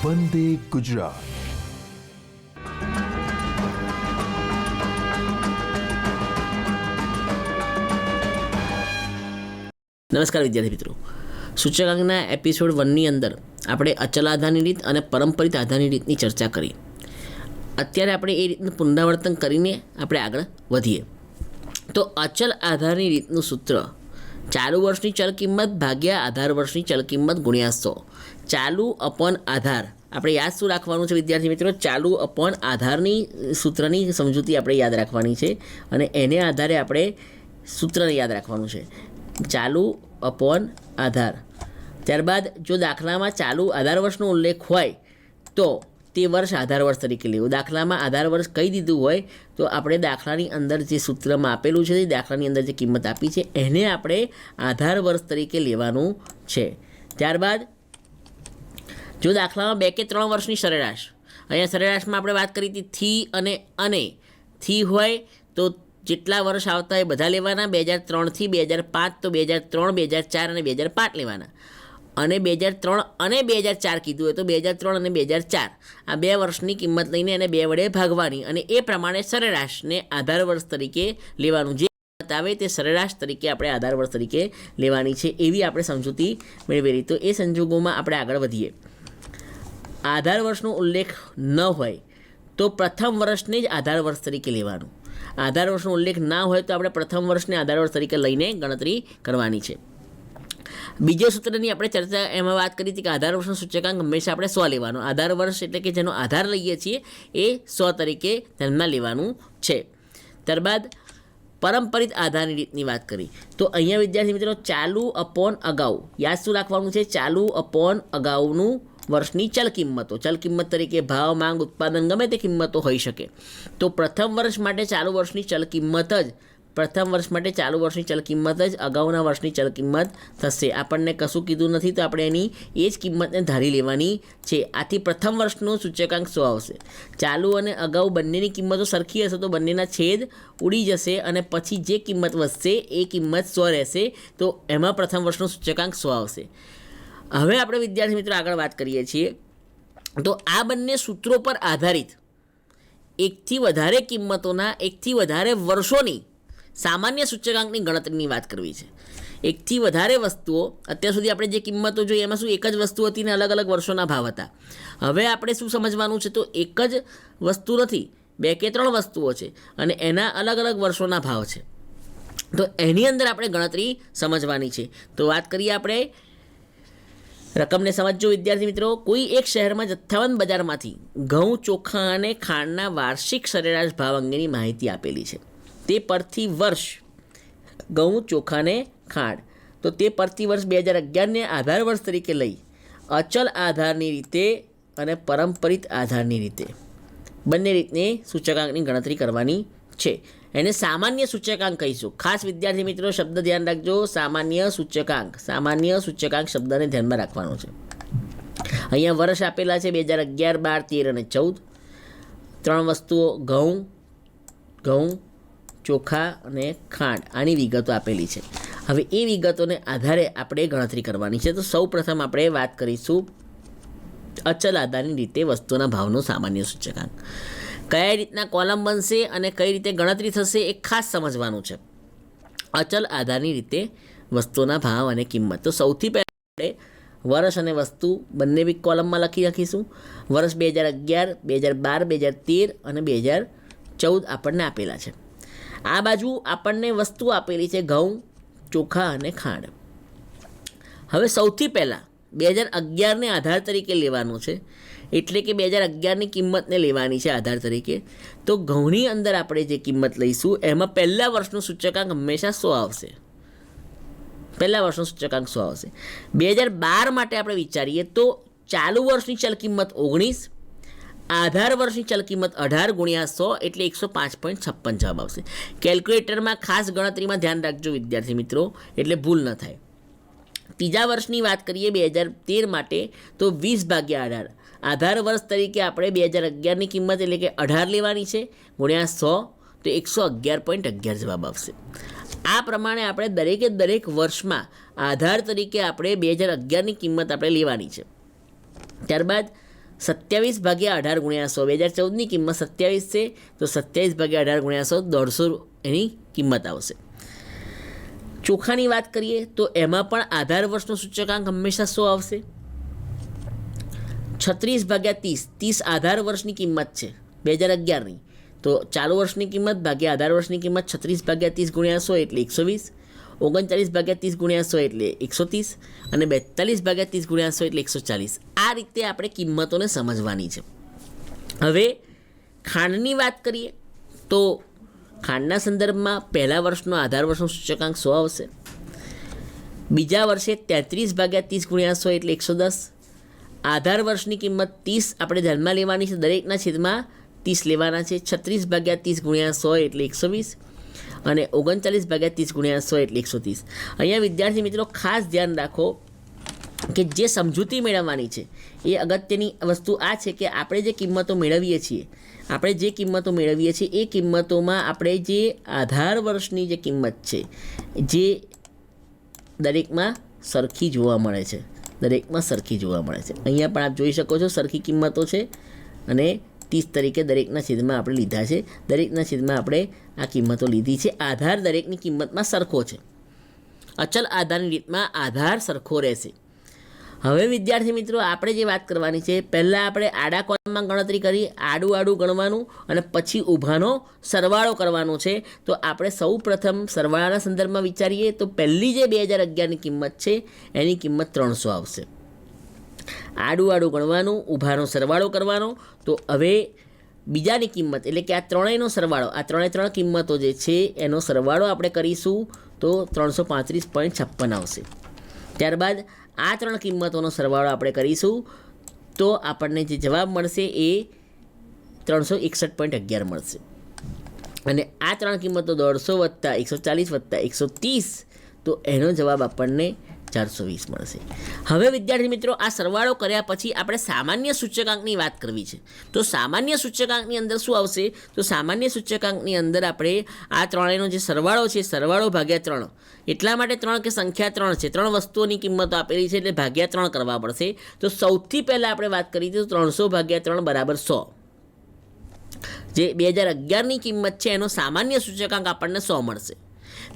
વંદે ગુજરાત. નમસ્કાર વિદ્યાર્થી મિત્રો, સૂચકાંકના એપિસોડ 1ની અંદર આપણે અચલ આધારની રીત અને પરંપરિત આધારની રીતની ચર્ચા કરી. અત્યારે આપણે એ રીતનું પુનરાવર્તન કરીને આપણે આગળ વધીએ. તો અચલ આધારની રીતનું સૂત્ર ચાલુ વર્ષની ચલ કિંમત ભાગ્યા આધાર વર્ષની ચલ કિંમત ગુણ્યા 100. ચાલુ અપોન આધાર આપણે યાદ શું રાખવાનું છે વિદ્યાર્થી મિત્રો? ચાલુ અપોન આધારની સૂત્રની સમજૂતી આપણે યાદ રાખવાની છે અને એને આધારે આપણે સૂત્રને યાદ રાખવાનું છે. ચાલુ અપોન આધાર. ત્યારબાદ જો દાખલામાં ચાલુ આધાર વર્ષનો ઉલ્લેખ હોય તો તે વર્ષ આધાર વર્ષ તરીકે લેવું. દાખલામાં આધાર વર્ષ કહી દીધું હોય તો આપણે દાખલાની અંદર જે સૂત્રમાં આપેલું છે, દાખલાની અંદર જે કિંમત આપી છે એને આપણે આધાર વર્ષ તરીકે લેવાનું છે. ત્યારબાદ જો દાખલામાં 2 કે 3 વર્ષની સરેરાશ, અહીંયા સરેરાશમાં આપણે વાત કરી હતી થી હોય તો જેટલા વર્ષ આવતા હોય બધા લેવાના. 2003થી 2005 તો 2003, 2004 અને 2005 લેવાના. અને 2003 અને 2004 કીધું હોય તો 2003 અને 2004 આ 2 વર્ષની કિંમત લઈને એને 2 વડે ભાગવાની અને એ પ્રમાણે સરેરાશને આધાર વર્ષ તરીકે લેવાનું. જે કિંમત આવે તે સરેરાશ તરીકે આપણે આધાર વર્ષ તરીકે લેવાની છે, એવી આપણે સમજૂતી મેળવેલી. તો એ સંજોગોમાં આપણે આગળ વધીએ. આધાર વર્ષનો ઉલ્લેખ ન હોય તો પ્રથમ વર્ષને જ આધાર વર્ષ તરીકે લેવાનું. આધાર વર્ષનો ઉલ્લેખ ના હોય તો આપણે પ્રથમ વર્ષને આધાર વર્ષ તરીકે લઈને ગણતરી કરવાની છે. બીજા સૂત્રની આપણે ચર્ચા એમાં વાત કરી હતી કે આધાર વર્ષનો સૂચકાંક હંમેશા આપણે 100 લેવાનો. આધાર વર્ષ એટલે કે જેનો આધાર લઈએ છીએ એ 100 તરીકે ધ્યાનમાં લેવાનું છે. ત્યારબાદ પરંપરિત આધારની રીતની વાત કરી તો અહીંયા વિદ્યાર્થી મિત્રો ચાલુ અપોન અગાઉ યાદ શું રાખવાનું છે? ચાલુ અપોન અગાઉનું વર્ષની ચલ કિંમતો. ચલ કિંમત તરીકે ભાવ, માંગ, ઉત્પાદન ગમે તે કિંમતો હોઈ શકે. તો પ્રથમ વર્ષ માટે ચાલુ વર્ષની ચલ કિંમત જ અગાઉના વર્ષની ચલ કિંમત થશે. આપણને કશું કીધું નથી તો આપણે એની એ જ કિંમતને ધારી લેવાની છે. આથી પ્રથમ વર્ષનું સૂચકાંક 100 આવશે. ચાલુ અને અગાઉ બંનેની કિંમતો સરખી હશે તો બંનેના છેદ ઉડી જશે અને પછી જે કિંમત વધશે એ કિંમત 100 રહેશે. તો એમાં પ્રથમ વર્ષનું સૂચકાંક 100 આવશે. હવે આપણે વિદ્યાર્થી મિત્રો આગળ વાત કરીએ છીએ તો આ બંને સૂત્રો પર આધારિત એકથી વધારે કિંમતોના એકથી વધારે વર્ષોની સામાન્ય સૂચકાંકની ગણતરીની વાત કરવી છે. એકથી વધારે વસ્તુઓ, અત્યાર સુધી આપણે જે કિંમતો જોઈ એમાં શું એક જ વસ્તુ હતી ને અલગ અલગ વર્ષોના ભાવ હતા. હવે આપણે શું સમજવાનું છે? તો એક જ વસ્તુ નથી, 2 કે 3 વસ્તુઓ છે અને એના અલગ અલગ વર્ષોના ભાવ છે. તો એની અંદર આપણે ગણતરી સમજવાની છે. તો વાત કરીએ આપણે રકમને. સમજો વિદ્યાર્થી મિત્રો, કોઈ એક શહેરમાં જથ્થાબંધ બજારમાંથી ઘઉં, ચોખા અને ખાંડના વાર્ષિક સરેરાશ ભાવ અંગેની માહિતી આપેલી છે. તે પરથી વર્ષ ઘઉં, ચોખા અને ખાંડ, તો તે પરથી વર્ષ 2011ને આધાર વર્ષ તરીકે લઈ અચલ આધારની રીતે અને પરંપરિત આધારની રીતે બંને રીતની સૂચકાંકની ગણતરી કરવાની છે. એને સામાન્ય સૂચકાંક કહીશું. ખાસ વિદ્યાર્થી મિત્રો શબ્દ ધ્યાન રાખજો, સામાન્ય સૂચકાંક શબ્દને ધ્યાનમાં રાખવાનો છે. અહીંયા વર્ષ આપેલા છે 2011, 12, 13 અને 14. 3 વસ્તુઓ ઘઉં, ચોખા અને ખાંડ, આની વિગતો આપેલી છે. હવે એ વિગતોને આધારે આપણે ગણતરી કરવાની છે. તો સૌ પ્રથમ આપણે વાત કરીશું અચલ આધારની રીતે વસ્તુના ભાવનું સામાન્ય સૂચકાંક. કયા રીતના કોલમ બનશે અને કઈ રીતે ગણતરી થશે એ ખાસ સમજવાનું છે. અચલ આધારની રીતે વસ્તુના ભાવ અને કિંમત. તો સૌથી પહેલાં આપણે વર્ષ અને વસ્તુ બંને બી કોલમમાં લખી રાખીશું. વર્ષ 2011, 2012, 2013 અને 2014 આપણને આપેલા છે. આ બાજુ આપણને વસ્તુ આપેલી છે ઘઉં, ચોખા અને ખાંડ. હવે સૌથી પહેલાં 2011ને આધાર તરીકે લેવાનું છે, એટલે કે 2011ની કિંમતને લેવાની છે આધાર તરીકે. તો ઘઉંની અંદર આપણે જે કિંમત લઈશું એમાં પહેલા વર્ષનું સૂચકાંક હંમેશા 100 આવશે. 2012 માટે આપણે વિચારીએ તો ચાલુ વર્ષની ચલ કિંમત 19, આધાર વર્ષની ચલ કિંમત 18 ગુણ્યા 100 એટલે 105.56 જવાબ આવશે. કેલ્ક્યુલેટરમાં ખાસ ગણતરીમાં ધ્યાન રાખજો વિદ્યાર્થી મિત્રો, એટલે ભૂલ ન થાય. ત્રીજા વર્ષની વાત કરીએ 2013 માટે તો 20/18 આધાર વર્ષ તરીકે આપણે 2011ની કિંમત એટલે કે 18 લેવાની છે ગુણ્યા 100 તો 111.11 જવાબ આવશે. આ પ્રમાણે આપણે દરેકે દરેક વર્ષમાં આધાર તરીકે આપણે 2011ની કિંમત આપણે લેવાની છે. ત્યારબાદ 27 ભાગ્યા 18 ગુણ્યા 100, 2014ની કિંમત 27 છે, તો 27 ભાગ્યા 18 ગુણ્યા 100, 150 એની કિંમત આવશે. ચોખાની વાત કરીએ તો એમાં પણ આધાર વર્ષનો સૂચકાંક હંમેશા 100 આવશે. 36 ભાગ્યા 30, 30 આધાર વર્ષની કિંમત છે 2011ની, તો ચાલુ વર્ષની કિંમત ભાગ્યા આધાર વર્ષની કિંમત 36 ભાગ્યા 30 ગુણ્યા 100 એટલે 120, 39 ભાગ્યા 30 ગુણ્યા 100 એટલે 130 અને 42 ભાગ્યા 30 ગુણ્યા 100 એટલે 140. આ રીતે આપણે કિંમતોને સમજવાની છે. હવે ખાંડની વાત કરીએ તો ખાંડના સંદર્ભમાં પહેલા વર્ષનો આધાર વર્ષનો સૂચકાંક 100 આવશે. બીજા વર્ષે 33 ભાગ્યા 30 ગુણ્યા 100 એટલે 110. આધાર વર્ષની કિંમત 30 આપણે ધ્યાનમાં લેવાની છે, દરેકના છેદમાં 30 લેવાના છે. 36 ભાગ્યા 30 ગુણ્યા 100 એટલે 120 અને 39 ભાગ્યા 30 ગુણ્યા 100 એટલે 130. અહીંયા વિદ્યાર્થી મિત્રો ખાસ ધ્યાન રાખો કે જે સમજૂતી મેળવવાની છે એ અગત્યની વસ્તુ આ છે કે આપણે જે કિંમતો મેળવીએ છીએ એ કિંમતોમાં આપણે જે આધાર વર્ષની જે કિંમત છે જે દરેકમાં સરખી જોવા મળે છે. અહીંયા પણ આપ જોઈ શકો છો સરખી કિંમતો છે અને 30 તરીકે દરેકના છેદમાં આપણે લીધા છે. દરેકના છેદમાં આપણે આ કિંમતો લીધી છે. આધાર દરેકની કિંમતમાં સરખો છે. અચલ આધારની રીતમાં આધાર સરખો રહેશે. હવે વિદ્યાર્થી મિત્રો આપણે જે વાત કરવાની છે, પહેલાં આપણે આડા કોલમમાં ગણતરી કરી, આડું ગણવાનું અને પછી ઊભાનો સરવાળો કરવાનો છે. તો આપણે સૌ પ્રથમ સરવાળાના સંદર્ભમાં વિચારીએ તો પહેલી જે 2011ની કિંમત છે એની કિંમત 300 આવશે. આડું ગણવાનું, ઊભાનો સરવાળો કરવાનો. તો હવે બીજાની કિંમત એટલે કે આ ત્રણેયનો સરવાળો, આ ત્રણ કિંમતો જે છે એનો સરવાળો આપણે કરીશું તો 335.56 આવશે. ત્યારબાદ આ ત્રણ કિંમતોનો સરવાળો આપણે કરીશું તો આપણને જે જવાબ મળશે એ 361.11 મળશે. અને આ ત્રણ કિંમતો 150 વત્તા 140 વત્તા 130, તો એનો જવાબ આપણને 420 મળશે. હવે વિદ્યાર્થી મિત્રો આ સરવાળો કર્યા પછી આપણે સામાન્ય સૂચકાંકની વાત કરવી છે. તો સામાન્ય સૂચકાંકની અંદર શું આવશે? તો સામાન્ય સૂચકાંકની અંદર આપણે આ ત્રણેયનો જે સરવાળો છે, સરવાળો ભાગ્યા 3. એટલા માટે 3 કે સંખ્યા 3 છે, 3 વસ્તુઓની કિંમતો આપેલી છે એટલે ભાગ્યા 3 કરવા પડશે. તો સૌથી પહેલાં આપણે વાત કરી તો 300 ભાગ્યા 3 બરાબર 100. જે 2011ની કિંમત છે એનો સામાન્ય સૂચકાંક આપણને 100 મળશે.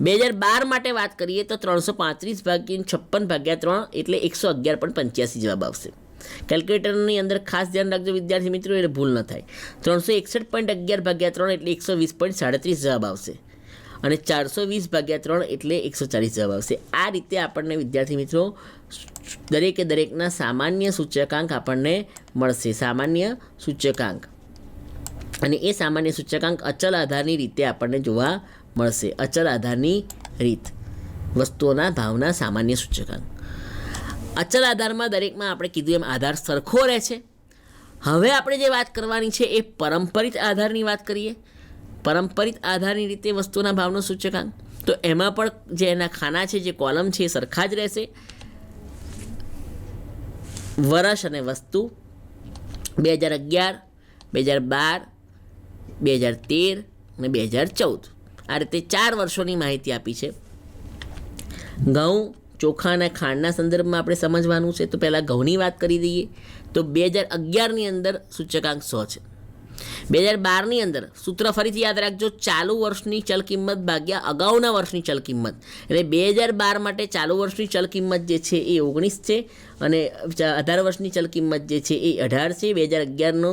2012 માટે વાત કરીએ તો 335 ભાગ્યા 56 ભાગ્યા 3 એટલે 111.85 જવાબ આવશે. કેલ્ક્યુલેટરની અંદર ખાસ ધ્યાન રાખજો વિદ્યાર્થી મિત્રો, એટલે ભૂલ ન થાય. 361.11 ભાગ્યા 3 એટલે 120.37 જવાબ આવશે અને 420 ભાગ્યા 3 એટલે 140 જવાબ આવશે. આ રીતે આપણને વિદ્યાર્થી મિત્રો દરેકના સામાન્ય સૂચકાંક આપણને મળશે. સામાન્ય સૂચકાંક અને એ સામાન્ય સૂચકાંક અચલ આધારની રીતે આપણને જોવા મળશે. અચલ આધારની રીત, વસ્તુઓના ભાવના સામાન્ય સૂચકાંક. અચલ આધારમાં દરેકમાં આપણે કીધું એમ આધાર સરખો રહે છે. હવે આપણે જે વાત કરવાની છે એ પરંપરિત આધારની વાત કરીએ. પરંપરિત આધારની રીતે વસ્તુના ભાવનો સૂચકાંક, તો એમાં પણ જે એના ખાના છે, જે કોલમ છે એ સરખા જ રહેશે. વર્ષ અને વસ્તુ 2011, 2012, 2013 અને 2014, આ રીતે 4 વર્ષોની માહિતી આપી છે. ઘઉં, ચોખા અને ખાંડના સંદર્ભમાં આપણે સમજવાનું છે. તો પહેલાં ઘઉંની વાત કરી દઈએ તો 2011ની અંદર સૂચકાંક 100 છે. 2012ની અંદર સૂત્ર ફરીથી યાદ રાખજો, ચાલુ વર્ષની ચલ કિંમત ભાગ્યા અગાઉના વર્ષની ચલ કિંમત. એટલે 2012 માટે ચાલુ વર્ષની ચલ કિંમત જે છે એ 19 છે અને 18 વર્ષની ચલ કિંમત જે છે એ 18 છે. 2011નો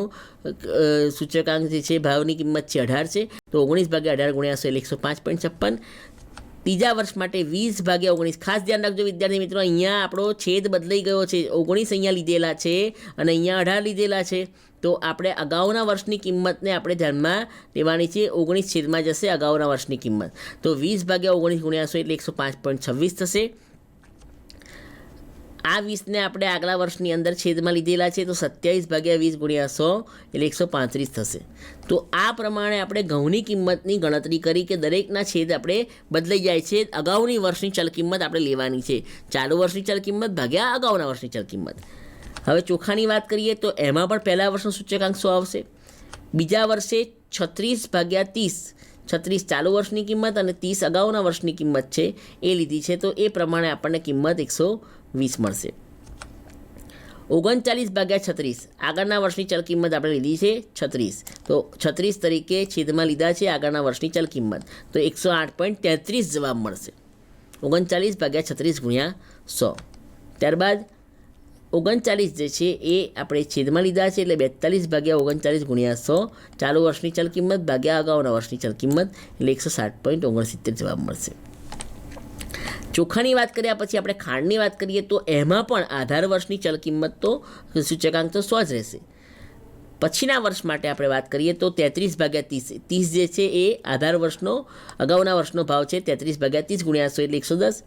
સૂચકાંક જે છે ભાવની કિંમત છે 18 છે. તો 19 ભાગ્યા 18 ગુણ્યા 100 એટલે 105.56. ત્રીજા વર્ષ માટે 20 ભાગ્યા 19. ખાસ ધ્યાન રાખજો વિદ્યાર્થી મિત્રો, અહીંયા આપણો છેદ બદલાઈ ગયો છે. 19 અહીંયા લીધેલા છે અને અહીંયા 18 લીધેલા છે. તો આપણે અગાઉના વર્ષની કિંમતને આપણે ધ્યાનમાં લેવાની છે. 19 છેદમાં જશે અગાઉના વર્ષની કિંમત. તો 20 ભાગ્યા 19 ગુણ્યા 100 એટલે 105.26 થશે. આ 20ને આપણે આગલા વર્ષની અંદર છેદમાં લીધેલા છે. તો 27 ભાગ્યા 20 ગુણ્યા 100 એટલે 135 થશે. તો આ પ્રમાણે આપણે ઘઉંની કિંમતની ગણતરી કરી કે દરેકના છેદ આપણે બદલાઈ જાય છે. અગાઉની વર્ષની ચલ કિંમત આપણે લેવાની છે. ચાલુ વર્ષની ચલ કિંમત ભાગ્યા અગાઉના વર્ષની ચલ કિંમત. હવે ચોખાની વાત કરીએ તો એમાં પણ પહેલા વર્ષનો સૂચકાંક 100 આવશે. બીજા વર્ષે 36 ભાગ્યા 30, 36 ચાલુ વર્ષની કિંમત અને 30 અગાઉના વર્ષની કિંમત છે એ લીધી છે. તો એ પ્રમાણે આપણને કિંમત 120 મળશે. 39 ભાગ્યા 36, આગળના વર્ષની ચલ કિંમત આપણે લીધી છે 36, તો 36 તરીકે છેદમાં લીધા છે આગળના વર્ષની ચલ કિંમત, તો 108.33 જવાબ મળશે. 39 ભાગ્યા 36 ગુણ્યા 100. ત્યારબાદ 39 જે છે એ આપણે છેદમાં લીધા છે, એટલે 42 ભાગ્યા 39 ગુણ્યા 100 ચાલુ વર્ષની ચલ કિંમત ભાગ્યા અગાઉના વર્ષની ચલ કિંમત, એટલે 160.69 જવાબ મળશે. ચોખાની વાત કર્યા પછી આપણે ખાંડની વાત કરીએ તો એમાં પણ આધાર વર્ષની ચલ કિંમત તો સૂચકાંક તો 100 જ રહેશે. પછીના વર્ષ માટે આપણે વાત કરીએ તો 33 ભાગ્યા 30, 30 જે છે એ આધાર વર્ષનો અગાઉના વર્ષનો ભાવ છે, 33 ભાગ્યા 30 ગુણ્યા 100 એટલે 110.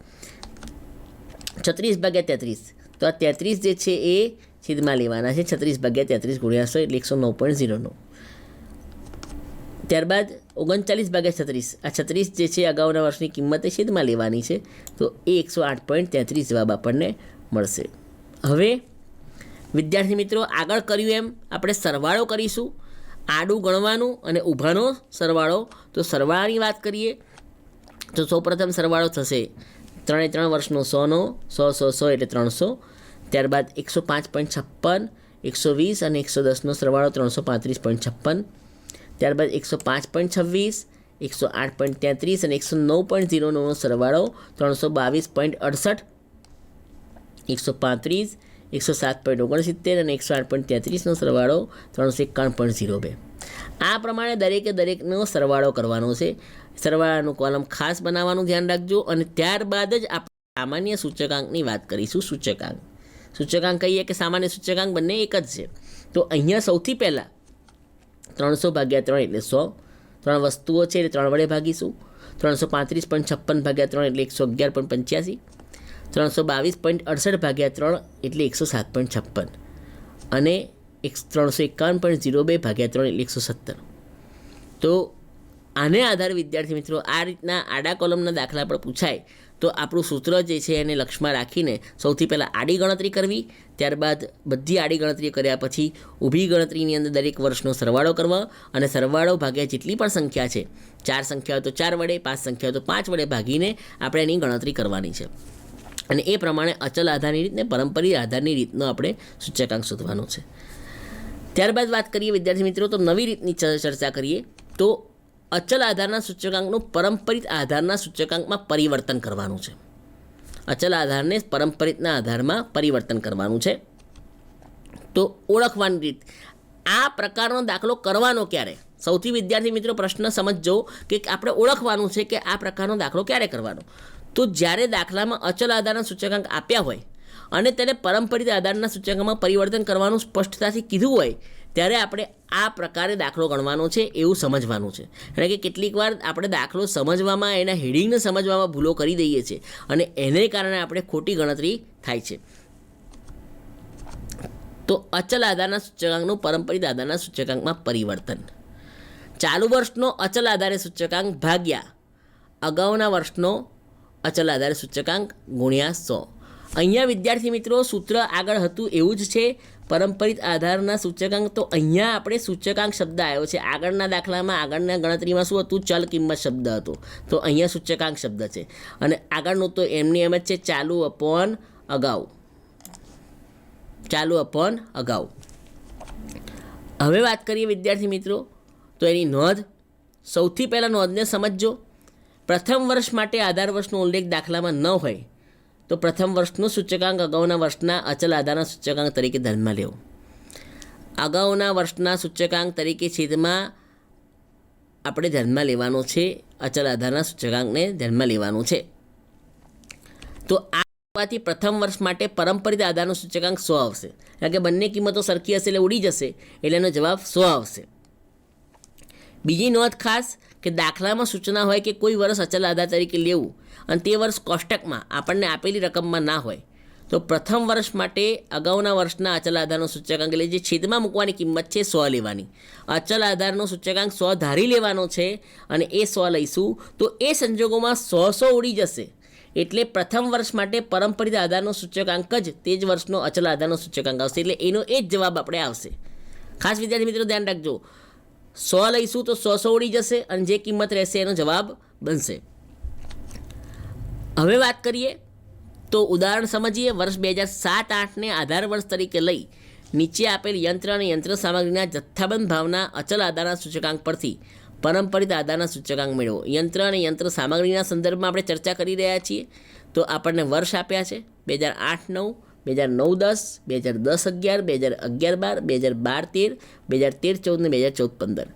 36 ભાગ્યા 33, તો આ 33 જે છે એ છેદમાં લેવાના છે, 36 ભાગ્યા 33 ગુણ્યા 100 એટલે 109.09. ત્યારબાદ 39 ભાગ્યા 36, આ 36 જે છે અગાઉના વર્ષની કિંમતે છેદમાં લેવાની છે, તો એ 108.33 જવાબ આપણને મળશે. હવે વિદ્યાર્થી મિત્રો આગળ કર્યું એમ આપણે સરવાળો કરીશું, આડું ગણવાનું અને ઊભાનો સરવાળો. તો સરવાળાની વાત કરીએ તો સૌપ્રથમ સરવાળો થશે 3 વર્ષનો 100નો 100 100 100 એટલે 300. ત્યારબાદ 105.56, 120 અને 110નો સરવાળો 335.56. ત્યારબાદ 105.26, 108.33 અને 109.09નો સરવાળો 322.68, 135, 107.69 અને 108.33નો સરવાળો 351.02. આ પ્રમાણે દરેકનો સરવાળો કરવાનો છે. સરવાળાનું કોલમ ખાસ બનાવવાનું ધ્યાન રાખજો. અને ત્યારબાદ જ આપણે સામાન્ય સૂચકાંકની વાત કરીશું. સૂચકાંક કહીએ કે સામાન્ય સૂચકાંક બંને એક જ છે. તો અહીંયા સૌથી પહેલાં 300 ભાગ્યા 3 એટલે 100, 3 વસ્તુઓ છે એટલે 3 વડે ભાગીશું. 335.56 ભાગ્યા 3 એટલે 111.85, 322.68 ભાગ્યા 3 એટલે 107.56 અને 351.02 ભાગ્યા 3 એટલે 117. તો આને આધારે વિદ્યાર્થી મિત્રો આ રીતના આડા કોલમના દાખલા પર પૂછાય તો આપણું સૂત્ર જે છે એને લક્ષમાં રાખીને સૌથી પહેલાં આડી ગણતરી કરવી, ત્યારબાદ બધી આડી ગણતરી કર્યા પછી ઊભી ગણતરીની અંદર દરેક વર્ષનો સરવાળો કરવો અને સરવાળો ભાગ્યા જેટલી પણ સંખ્યા છે, 4 સંખ્યા હોય તો 4 વડે, 5 સંખ્યા હોય તો 5 વડે ભાગીને આપણે એની ગણતરી કરવાની છે. અને એ પ્રમાણે અચલ આધારની રીત ને પરંપરિક આધારની રીતનો આપણે સૂચકાંક શોધવાનો છે. ત્યારબાદ વાત કરીએ વિદ્યાર્થી મિત્રો તો નવી રીતની ચર્ચા કરીએ તો અચલ આધારના સૂચકાંકનું પરંપરિત આધારના સૂચકાંકમાં પરિવર્તન કરવાનું છે. અચલ આધારને પરંપરિતના આધારમાં પરિવર્તન કરવાનું છે. તો ઓળખવાની રીત, આ પ્રકારનો દાખલો કરવાનો ક્યારે? સૌથી વિદ્યાર્થી મિત્રો પ્રશ્ન સમજજો કે આપણે ઓળખવાનું છે કે આ પ્રકારનો દાખલો ક્યારે કરવાનો. તો જ્યારે દાખલામાં અચલ આધારના સૂચકાંક આપ્યા હોય અને તેને પરંપરિત આધારના સૂચકાંકમાં પરિવર્તન કરવાનું સ્પષ્ટતાથી કીધું હોય ત્યારે આપણે આ પ્રકારે દાખલો ગણવાનો છે એવું સમજવાનું છે. એટલે કે કેટલીક વાર આપણે દાખલો સમજવામાં એના હેડિંગને સમજવામાં ભૂલો કરી દઈએ છીએ અને એને કારણે આપણે ખોટી ગણતરી થાય છે. તો અચલ આધારના સૂચકાંકનું પરંપરિત આધારના સૂચકાંકમાં પરિવર્તન. ચાલુ વર્ષનો અચલ આધારે સૂચકાંક ભાગ્યા અગાઉના વર્ષનો અચલ આધારે સૂચકાંક ગુણ્યા 100. અહીંયા વિદ્યાર્થી મિત્રો સૂત્ર આગળ હતું એવું જ છે. પરંપરિત આધારના સૂચકાંક, તો અહીંયા આપણે સૂચકાંક શબ્દ આવ્યો છે. આગળના દાખલામાં આગળના ગણતરીમાં શું હતું? ચલ કિંમત શબ્દ હતો. તો અહીંયા સૂચકાંક શબ્દ છે અને આગળનું તો એમની એમ જ છે ચાલુ અપોન અગાઉ. હવે વાત કરીએ વિદ્યાર્થી મિત્રો તો એની નોંધ. સૌથી પહેલાં નોંધને સમજજો. પ્રથમ વર્ષ માટે આધાર વર્ષનો ઉલ્લેખ દાખલામાં ન હોય તો પ્રથમ વર્ષનો સૂચકાંક અગાઉના વર્ષના અચલ આધારના સૂચકાંક તરીકે ધ્યાનમાં લેવો. અગાઉના વર્ષના સૂચકાંક તરીકે છેદમાં આપણે ધ્યાનમાં લેવાનો છે, અચલ આધારના સૂચકાંકને ધ્યાનમાં લેવાનું છે. તો આ હોવાથી પ્રથમ વર્ષ માટે પરંપરિત આધારનો સૂચકાંક 100 આવશે. કારણ કે બંને કિંમતો સરખી હશે એટલે ઉડી જશે, એટલે એનો જવાબ 100 આવશે. બીજી નોંધ ખાસ કે દાખલામાં સૂચના હોય કે કોઈ વર્ષ અચલ આધાર તરીકે લેવું અને તે વર્ષ કોષ્ટકમાં આપણને આપેલી રકમમાં ના હોય તો પ્રથમ વર્ષ માટે અગાઉના વર્ષના અચલ આધારનો સૂચકાંક એટલે જે છેદમાં મૂકવાની કિંમત છે 100 લેવાની. અચલ આધારનો સૂચકાંક 100 ધારી લેવાનો છે અને એ 100 લઈશું તો એ સંજોગોમાં 100 ઉડી જશે. એટલે પ્રથમ વર્ષ માટે પરંપરિત આધારનો સૂચકાંક જ તે જ વર્ષનો અચલ આધારનો સૂચકાંક આવશે. એટલે એનો એ જ જવાબ આપણે આવશે. ખાસ વિદ્યાર્થી મિત્રો ધ્યાન રાખજો, 100 લઈશું તો 100 ઉડી જશે અને જે કિંમત રહેશે એનો જવાબ બનશે. હવે વાત કરીએ તો ઉદાહરણ સમજીએ. વર્ષ 2007-8ને આધાર વર્ષ તરીકે લઈ નીચે આપેલ યંત્ર અને યંત્ર સામગ્રીના જથ્થાબંધ ભાવના અચલ આધારના સૂચકાંક પરથી પરંપરિત આધારના સૂચકાંક મેળવો. યંત્ર અને યંત્ર સામગ્રીના સંદર્ભમાં આપણે ચર્ચા કરી રહ્યા છીએ. તો આપણને વર્ષ આપ્યા છે 2008-9, 2009-10, 2010-11, 2011-12, 2012-13, 2013-14 ને 2014-15.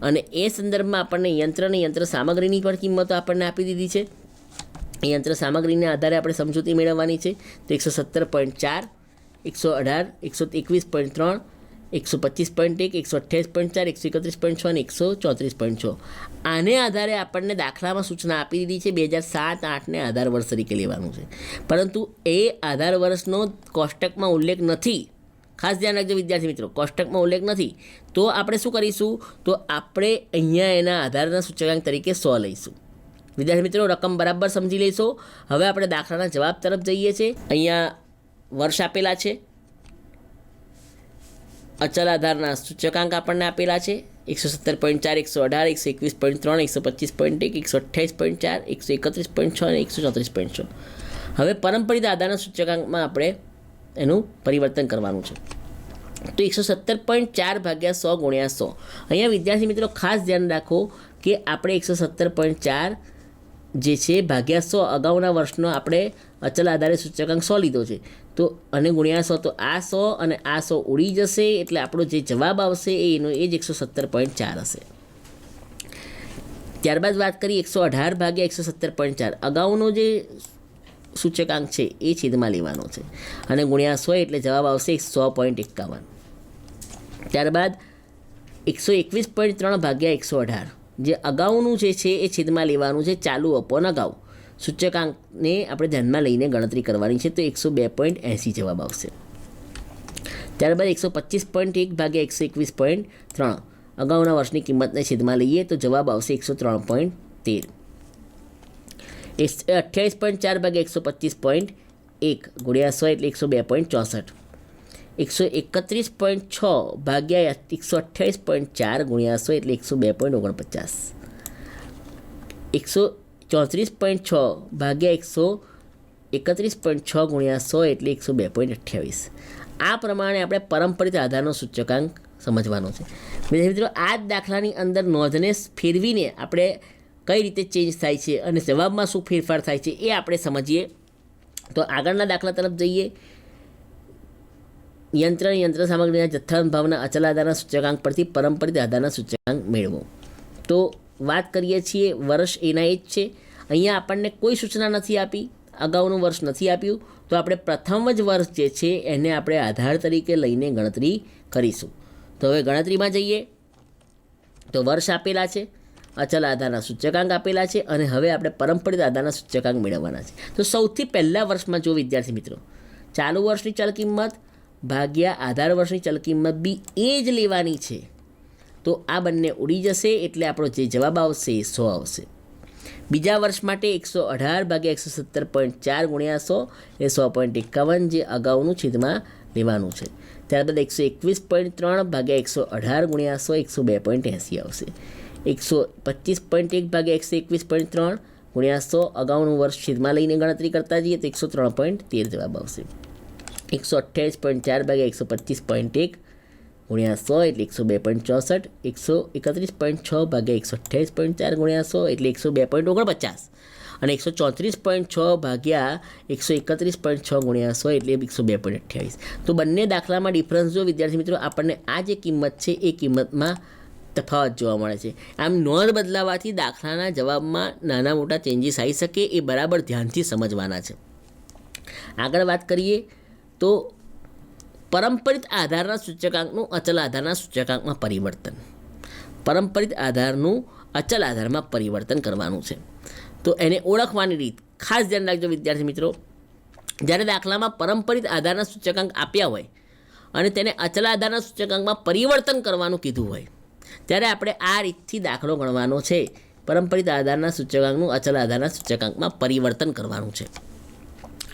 અને એ સંદર્ભમાં આપણને યંત્ર અને યંત્ર સામગ્રીની પણ કિંમતો આપણને આપી દીધી છે. યંત્ર સામગ્રીના આધારે આપણે સમજૂતી મેળવવાની છે. તો 117.4, 118, 121.3, 125.1, 128.4, 131.6 અને 134.6. આને આધારે આપણને દાખલામાં સૂચના આપી દીધી છે 2007-8ને આધાર વર્ષ તરીકે લેવાનું છે. પરંતુ એ આધાર વર્ષનો કોષ્ટકમાં ઉલ્લેખ નથી. ખાસ ધ્યાન રાખજો વિદ્યાર્થી મિત્રો, કોષ્ટકમાં ઉલ્લેખ નથી. તો આપણે શું કરીશું? તો આપણે અહીંયા એના આધારના સૂચકાંક તરીકે 100 લઈશું. વિદ્યાર્થી મિત્રો, રકમ બરાબર સમજી લઈશો. હવે આપણે દાખલાના જવાબ તરફ જઈએ છીએ. અહીંયા વર્ષ આપેલા છે, અચલ આધારના સૂચકાંક આપણને આપેલા છે 117.4, 118, 121.3, 125.1, 128.4, 131.6 અને 134.6. હવે પરંપરિત આધારના સૂચકાંકમાં આપણે એનું પરિવર્તન કરવાનું છે. તો 117.4 ભાગ્યા 100 ગુણ્યા 100. અહીંયા વિદ્યાર્થી મિત્રો ખાસ ધ્યાન રાખો કે આપણે 117.4 જે છે ભાગ્યા 100, અગાઉના વર્ષનો આપણે અચલ આધારે સૂચકાંક 100 લીધો છે. તો અને ગુણ્યા 100, તો આ 100 અને આ 100 ઉડી જશે. એટલે આપણો જે જવાબ આવશે એનો એ જ 117.4 હશે. ત્યારબાદ વાત કરીએ 118 ભાગ્યા 117.4. અગાઉનો જે સૂચકાંક છે એ છેદમાં લેવાનો છે અને ગુણ્યા 100 એટલે જવાબ આવશે 100.51. ત્યારબાદ 121.3 ભાગ્યા 118. જે અગાઉનું જે છે એ છેદમાં લેવાનું છે, ચાલુ અપોન અગાઉ. સૂચકાંકને આપણે ધ્યાનમાં લઈને ગણતરી કરવાની છે. તો 102.80 જવાબ આવશે. ત્યારબાદ 125.1 ભાગ્યા 121.3. અગાઉના વર્ષની કિંમતને છેદમાં લઈએ તો જવાબ આવશે 103.13. 28.4 ભાગ્યા 125.1 ગુણ્યા 100 એટલે 102.64. 131.6 ભાગ્યા 128.4 ગુણ્યા 100 એટલે 102.49. 134.6 ભાગ્યા 131.6 ગુણ્યા 100 એટલે 102.28. આ પ્રમાણે આપણે પરંપરિત આધારનો સૂચકાંક સમજવાનો છે. મિત્રો, આ જ દાખલાની અંદર નોંધને ફેરવીને આપણે કઈ રીતે ચેન્જ થાય છે અને જવાબમાં શું ફેરફાર થાય છે એ આપણે સમજીએ. તો આગળના દાખલા તરફ જઈએ. યંત્ર સામગ્રીના જથ્થાબંધ ભાવના અચલ આધારના સૂચકાંક પરથી પરંપરિત આધારના સૂચકાંક મેળવો. તો વાત કરીએ છીએ વર્ષ એના એ જ છે. અહીંયા આપણને કોઈ સૂચના નથી આપી, અગાઉનું વર્ષ નથી આપ્યું. તો આપણે પ્રથમ જ વર્ષ જે છે એને આપણે આધાર તરીકે લઈને ગણતરી કરીશું. તો હવે ગણતરીમાં જઈએ. તો વર્ષ આપેલા છે, અચલ આધારના સૂચકાંક આપેલા છે અને હવે આપણે પરંપરિત આધારના સૂચકાંક મેળવવાના છે. તો સૌથી પહેલા વર્ષમાં જો વિદ્યાર્થી મિત્રો, ચાલુ વર્ષની ચલ કિંમત ભાગ્યા આધાર વર્ષની ચલ કિંમત બી એ જ લેવાની છે. તો આ બંને ઉડી જશે એટલે આપણો જે જવાબ આવશે એ 100 આવશે. બીજા વર્ષ માટે 118 ભાગ્યા 117.4 ગુણ્યા 100 એ 100.51 જે અગાઉનું છેદમાં લેવાનું છે. ત્યારબાદ 121.3 ભાગ્યા 118 ગુણ્યા 100 102.80 આવશે. 125.1 ભાગ્યા 121.3 ગુણ્યા 100 અગાઉનું વર્ષ છેદમાં લઈને ગણતરી કરતા જઈએ તો 103.13 જવાબ આવશે. 128.4 ભાગ્યા 125.1 ગુણ્યા 100 એટલે 102.64. 131.6 ભાગ્યા 128.4 ગુણ્યા 100 એટલે 102.49 અને 134.6 ભાગ્યા 131.6 ગુણ્યા 100 એટલે 102.28. તો બંને દાખલામાં ડિફરન્સ જો વિદ્યાર્થી મિત્રો, આપણને આ જે કિંમત છે એ કિંમતમાં તફાવત જોવા મળે છે. આમ નોંધ બદલાવાથી દાખલાના જવાબમાં નાના મોટા ચેન્જીસ આવી શકે, એ બરાબર ધ્યાનથી સમજવાના છે. આગળ વાત કરીએ તો પરંપરિત આધારના સૂચકાંકનું અચલ આધારના સૂચકાંકમાં પરિવર્તન. પરંપરિત આધારનું અચલ આધારમાં પરિવર્તન કરવાનું છે. તો એને ઓળખવાની રીત ખાસ ધ્યાન રાખજો વિદ્યાર્થી મિત્રો. જ્યારે દાખલામાં પરંપરિત આધારના સૂચકાંક આપ્યા હોય અને તેને અચલ આધારના સૂચકાંકમાં પરિવર્તન કરવાનું કીધું હોય ત્યારે આપણે આ રીતથી દાખલો ગણવાનો છે. પરંપરિત આધારના સૂચકાંકનું અચલ આધારના સૂચકાંકમાં પરિવર્તન કરવાનું છે.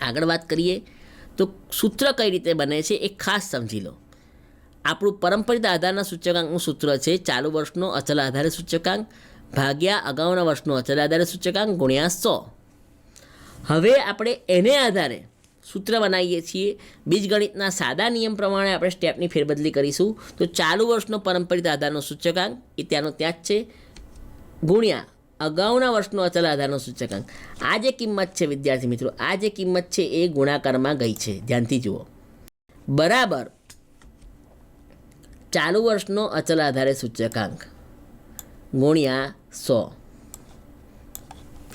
આગળ વાત કરીએ તો સૂત્ર કઈ રીતે બને છે એ ખાસ સમજી લો. આપણું પરંપરિત આધારના સૂચકાંકનું સૂત્ર છે ચાલુ વર્ષનો અચલ આધારે સૂચકાંક ભાગ્યા અગાઉના વર્ષનો અચલ આધારે સૂચકાંક ગુણ્યા 100. હવે આપણે એને આધારે સૂત્ર બનાવીએ છીએ. બીજગણિતના સાદા નિયમ પ્રમાણે આપણે સ્ટેપની ફેરબદલી કરીશું. તો ચાલુ વર્ષનો પરંપરિત આધારનો સૂચકાંક એ ત્યાંનો ત્યાં જ છે, ગુણ્યા અગાઉના વર્ષનો અચલ આધારનો સૂચકાંક. આ જે કિંમત છે વિદ્યાર્થી મિત્રો, આ જે કિંમત છે એ ગુણાકારમાં ગઈ છે, ધ્યાનથી જુઓ, બરાબર ચાલુ વર્ષનો અચલ આધારે સૂચકાંક ગુણ્યા 100.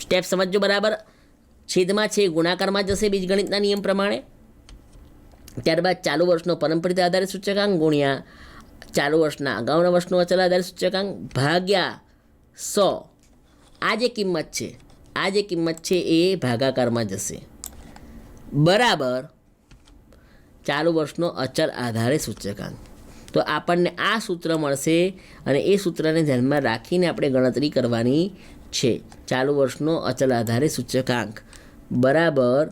સ્ટેપ સમજજો બરાબર. છેદમાં છે ગુણાકારમાં જશે બીજગણિતના નિયમ પ્રમાણે. ત્યારબાદ ચાલુ વર્ષનો પરંપરિત આધારે સૂચકાંક ગુણ્યા ચાલુ વર્ષના અગાઉના વર્ષનો અચલ આધારે સૂચકાંક ભાગ્યા 100. આ જે કિંમત છે, આ જે કિંમત છે એ ભાગાકારમાં જશે, બરાબર ચાલુ વર્ષનો અચલ આધારે સૂચકાંક. તો આપણને આ સૂત્ર મળશે અને એ સૂત્રને ધ્યાનમાં રાખીને આપણે ગણતરી કરવાની છે. ચાલુ વર્ષનો અચલ આધારે સૂચકાંક બરાબર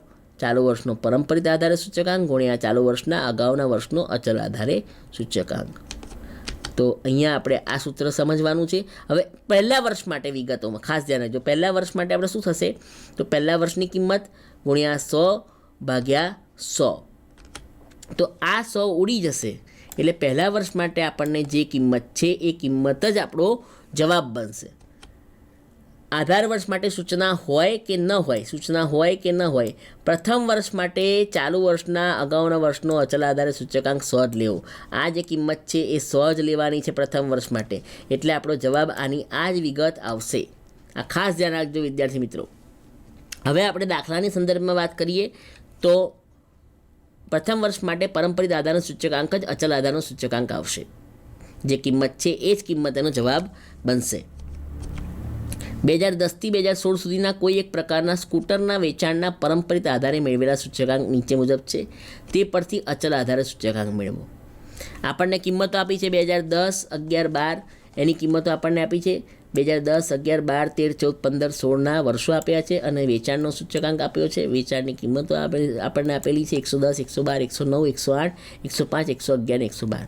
ચાલુ વર્ષનો પરંપરિત આધારે સૂચકાંક ગુણ્યા ચાલુ વર્ષના અગાઉના વર્ષનો અચલ આધારે સૂચકાંક. તો અહીંયા આપણે આ સૂત્ર સમજવાનું છે. હવે પહેલા વર્ષ માટે વિગતોમાં ખાસ ધ્યાન રાખજો. પહેલા વર્ષ માટે આપણે શું થશે, તો પહેલા વર્ષની કિંમત ગુણ્યા 100 ભાગ્યા 100. તો આ 100 ઉડી જશે એટલે પહેલા વર્ષ માટે આપણને જે કિંમત છે એ કિંમત જ આપણો જવાબ બનશે. આધાર વર્ષ માટે સૂચના હોય કે ન હોય, સૂચના હોય કે ન હોય, પ્રથમ વર્ષ માટે ચાલુ વર્ષના અગાઉના વર્ષનો અચલ આધારે સૂચકાંક 100 જ લેવો. આ જે કિંમત છે એ 100 જ લેવાની છે પ્રથમ વર્ષ માટે, એટલે આપણો જવાબ આની આ જ વિગત આવશે. આ ખાસ ધ્યાન રાખજો વિદ્યાર્થી મિત્રો. હવે આપણે દાખલાની સંદર્ભમાં વાત કરીએ તો પ્રથમ વર્ષ માટે પરંપરિત આધારનો સૂચકાંક જ અચલ આધારનો સૂચકાંક આવશે. જે કિંમત છે એ જ કિંમત એનો જવાબ બનશે. 2010થી 2016 સુધીના કોઈ એક પ્રકારના સ્કૂટરના વેચાણના પરંપરિત આધારે મેળવેલા સૂચકાંક નીચે મુજબ છે. તે પરથી અચલ આધારે સૂચકાંક મેળવો. આપણને કિંમતો આપી છે 2010, 11, 12 એની કિંમતો આપણને આપી છે. 2010, 11, 12, 13, 14, 15, 16ના વર્ષો આપ્યા છે અને વેચાણનો સૂચકાંક આપ્યો છે. વેચાણની કિંમતો આપણને આપેલી છે 110, 112, 109, 108, 105, 111, 112.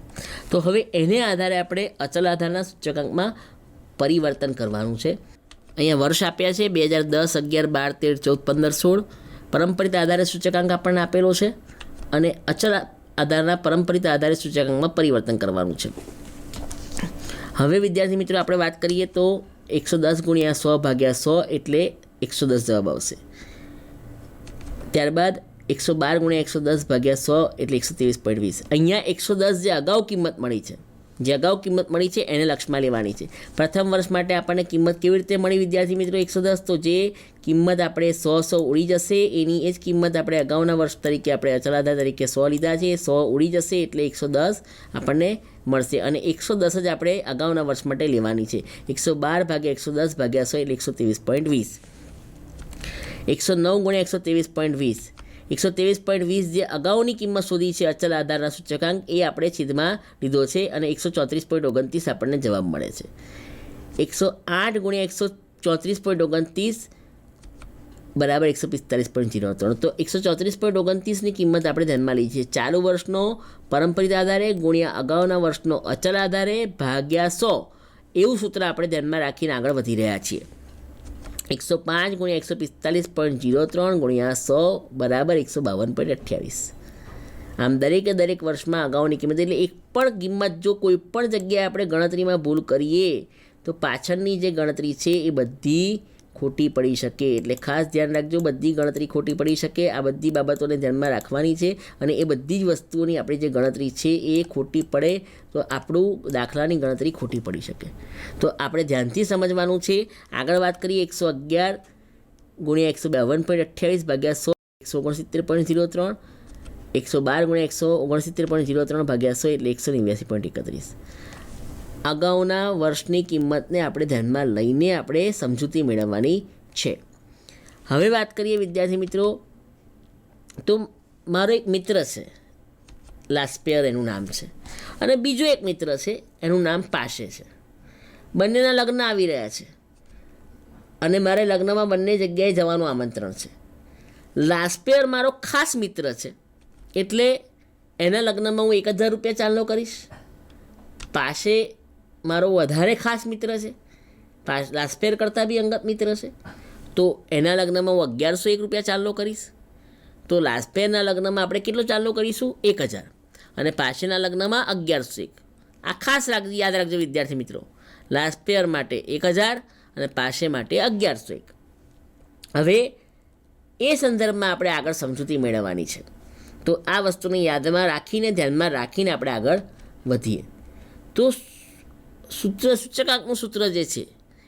તો હવે એને આધારે આપણે અચલ આધારના સૂચકાંકમાં પરિવર્તન કરવાનું છે. અહીંયા વર્ષ આપ્યા છે 2010, 11, 12, 13, 14, 15, 16. પરંપરિત આધારે સૂચકાંક આપણને આપેલો છે અને અચલ આધારના પરંપરિત આધારે સૂચકાંકમાં પરિવર્તન કરવાનું છે. હવે વિદ્યાર્થી મિત્રો આપણે વાત કરીએ તો 110 ગુણ્યા 100 ભાગ્યા 100 એટલે 110 જવાબ આવશે. ત્યારબાદ 112 ગુણ્યા 110 ભાગ્યા 100 એટલે 123.20. અહીંયા 110 જે અગાઉ કિંમત મળી છે, જે અગાઉ કિંમત મળી છે એને લક્ષમાં લેવાની છે. પ્રથમ વર્ષ માટે આપણને કિંમત કેવી રીતે મળી વિદ્યાર્થી મિત્રો 110? તો જે કિંમત આપણે 100 ઉડી જશે એની એ જ કિંમત આપણે અગાઉના વર્ષ તરીકે આપણે અચલ આધાર તરીકે 100 લીધા છે, 100 ઉડી જશે એટલે 110 આપણને મળશે અને 110 જ આપણે અગાઉના વર્ષ માટે લેવાની છે. 112 ભાગ્યા 110 ભાગ્યા 100 એટલે 123.20. 109 ગુણ્યા 123.20. 123.20 જે અગાઉની કિંમત શોધી છે અચલ આધારના સૂચકાંક એ આપણે છેદમાં લીધો છે અને 134.29 આપણને જવાબ મળે છે. 108 ગુણ્યા 134.29 બરાબર 145.03. તો 134.29ની કિંમત આપણે ધ્યાનમાં લઈએ છીએ. ચાલુ વર્ષનો પરંપરિત આધારે ગુણ્યા અગાઉના વર્ષનો અચલ આધારે ભાગ્યા 100 એવું સૂત્ર આપણે ધ્યાનમાં રાખીને આગળ વધી રહ્યા છીએ. 105 ગુણ્યા 145.03 ગુણ્યા 100 બરાબર 152.28. આમ દરેકે દરેક વર્ષમાં અગાઉની કિંમત એટલે એક પણ કિંમત જો કોઈ પણ જગ્યાએ આપણે ગણતરીમાં ભૂલ કરીએ તો પાછળની જે ગણતરી છે એ બધી ખોટી પડી શકે. એટલે ખાસ ધ્યાન રાખજો, બધી ગણતરી ખોટી પડી શકે. આ બધી બાબતોને ધ્યાનમાં રાખવાની છે અને એ બધી જ વસ્તુઓની આપણી જે ગણતરી છે એ ખોટી પડે તો આપણું દાખલાની ગણતરી ખોટી પડી શકે. તો આપણે ધ્યાનથી સમજવાનું છે. આગળ વાત કરીએ 111 ગુણ્યા 152.28 ભાગ્યા 100 169.03. 112 ગુણ્યા 169.03 ભાગ્યા 100 એટલે 189.31. અગાઉના વર્ષની કિંમતને આપણે ધ્યાનમાં લઈને આપણે સમજૂતી મેળવવાની છે. હવે વાત કરીએ વિદ્યાર્થી મિત્રો તો મારો એક મિત્ર છે, લાસ્પેયર એનું નામ છે, અને બીજો એક મિત્ર છે એનું નામ પાશે છે. બંનેના લગ્ન આવી રહ્યા છે અને મારે લગ્નમાં બંને જગ્યાએ જવાનું આમંત્રણ છે. લાસ્પેયર મારો ખાસ મિત્ર છે એટલે એના લગ્નમાં હું 1000 રૂપિયા ચાલનો કરીશ. પાશે મારો વધારે ખાસ મિત્ર છે, લાસ્પેયર કરતાં બી અંગત મિત્ર છે, તો એના લગ્નમાં હું 1101 રૂપિયા ચાલનો કરીશ. તો લાસ્પેરના લગ્નમાં આપણે કેટલો ચાલનો કરીશું? 1000. અને પાસેના લગ્નમાં 1101. આ ખાસ યાદ રાખજો વિદ્યાર્થી મિત્રો. લાસ્પેર માટે 1000 અને પાસે માટે 1101. હવે એ સંદર્ભમાં આપણે આગળ સમજૂતી મેળવવાની છે. તો આ વસ્તુને યાદમાં રાખીને, ધ્યાનમાં રાખીને આપણે આગળ વધીએ. તો સૂચકાંકનું સૂત્ર જે છે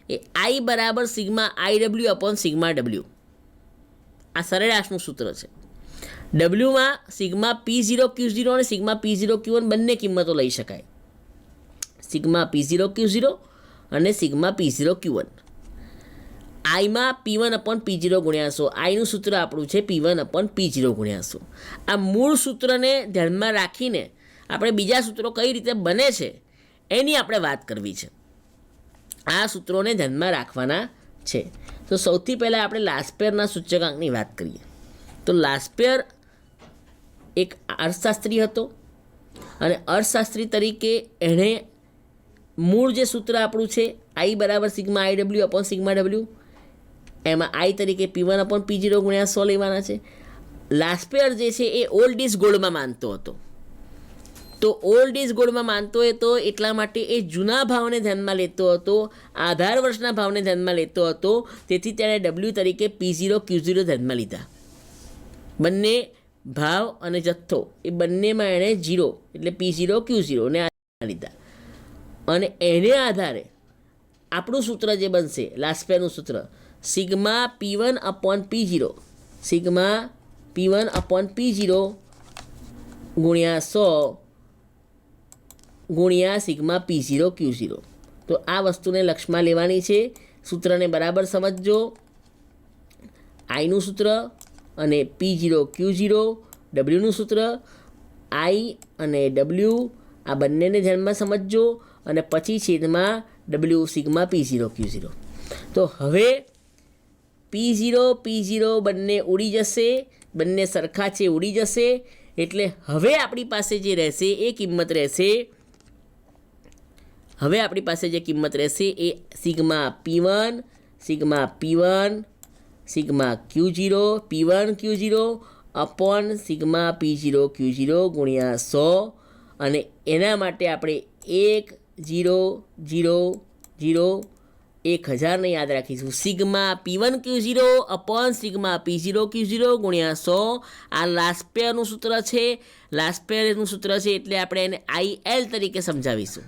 એ I બરાબર sigma IW upon sigma W. આ સરેરાશનું સૂત્ર છે. ડબલ્યુમાં સિગ્મા P0 Q0 અને સિગ્મા P0 Q1 બંને કિંમતો લઈ શકાય. સિગ્મા P0 Q0 અને sigma P0 Q1. આઈમાં P1 upon P0 ગુણ્યા 100. આઈનું સૂત્ર આપણું છે P1 અપોન P0 ગુણ્યા 100. આ મૂળ સૂત્રને ધ્યાનમાં રાખીને આપણે બીજા સૂત્રો કઈ રીતે બને છે એની આપણે વાત કરવી છે. આ સૂત્રોને ધ્યાનમાં રાખવાના છે. તો સૌથી પહેલાં આપણે લાસ્પેરના સૂચકાંકની વાત કરીએ. તો લાસ્પેર એક અર્થશાસ્ત્રી હતો અને અર્થશાસ્ત્રી તરીકે એણે મૂળ જે સૂત્ર આપણું છે I બરાબર sigma IW upon sigma W, એમાં I તરીકે P1 અપોન P0 ગુણ્યા 100 લેવાના છે. લાસ્પેર જે છે એ ઓલ્ડ ઇઝ ગોલ્ડમાં માનતો હતો. તો ઓલ્ડ ઇઝ ગોલ્ડમાં માનતો હતો એટલા માટે એ જૂના ભાવને ધ્યાનમાં લેતો હતો, આધાર વર્ષના ભાવને ધ્યાનમાં લેતો હતો. તેથી તેણે W તરીકે P0 Q0 ધ્યાનમાં લીધા. બંને ભાવ અને જથ્થો એ બંનેમાં એણે 0 એટલે P0 Q0 ને લીધા. અને એને આધારે આપણું સૂત્ર જે બનશે લાસ્પેરનું સૂત્ર sigma P1 upon P0, sigma P1 upon P0 ગુણ્યા 100 ગુણ્યા સિગ્મા P0 Q0. તો આ વસ્તુને લક્ષમાં લેવાની છે. સૂત્રને બરાબર સમજજો. આઈનું સૂત્ર અને P0 Q0, Wનું સૂત્ર I અને W આ બંનેને ધ્યાનમાં સમજજો અને પછી છેદમાં W સિગ્મા P0 Q0. તો હવે P0 બંને ઉડી જશે, બંને સરખા છે ઉડી જશે. એટલે હવે આપણી પાસે જે રહેશે એ કિંમત રહેશે, હવે આપણી પાસે જે કિંમત રહેશે એ sigma P1 sigma Q0 P1 Q0 upon sigma P0 Q0 ગુણ્યા 100. અને એના માટે આપણે 1 0 0 0 1000ને યાદ રાખીશું. Sigma P1 Q0 upon sigma P0 Q0 ગુણ્યા 100. આ લાસ્પેરનું સૂત્ર છે. લાસ્પેરનું સૂત્ર છે એટલે આપણે એને IL તરીકે સમજાવીશું,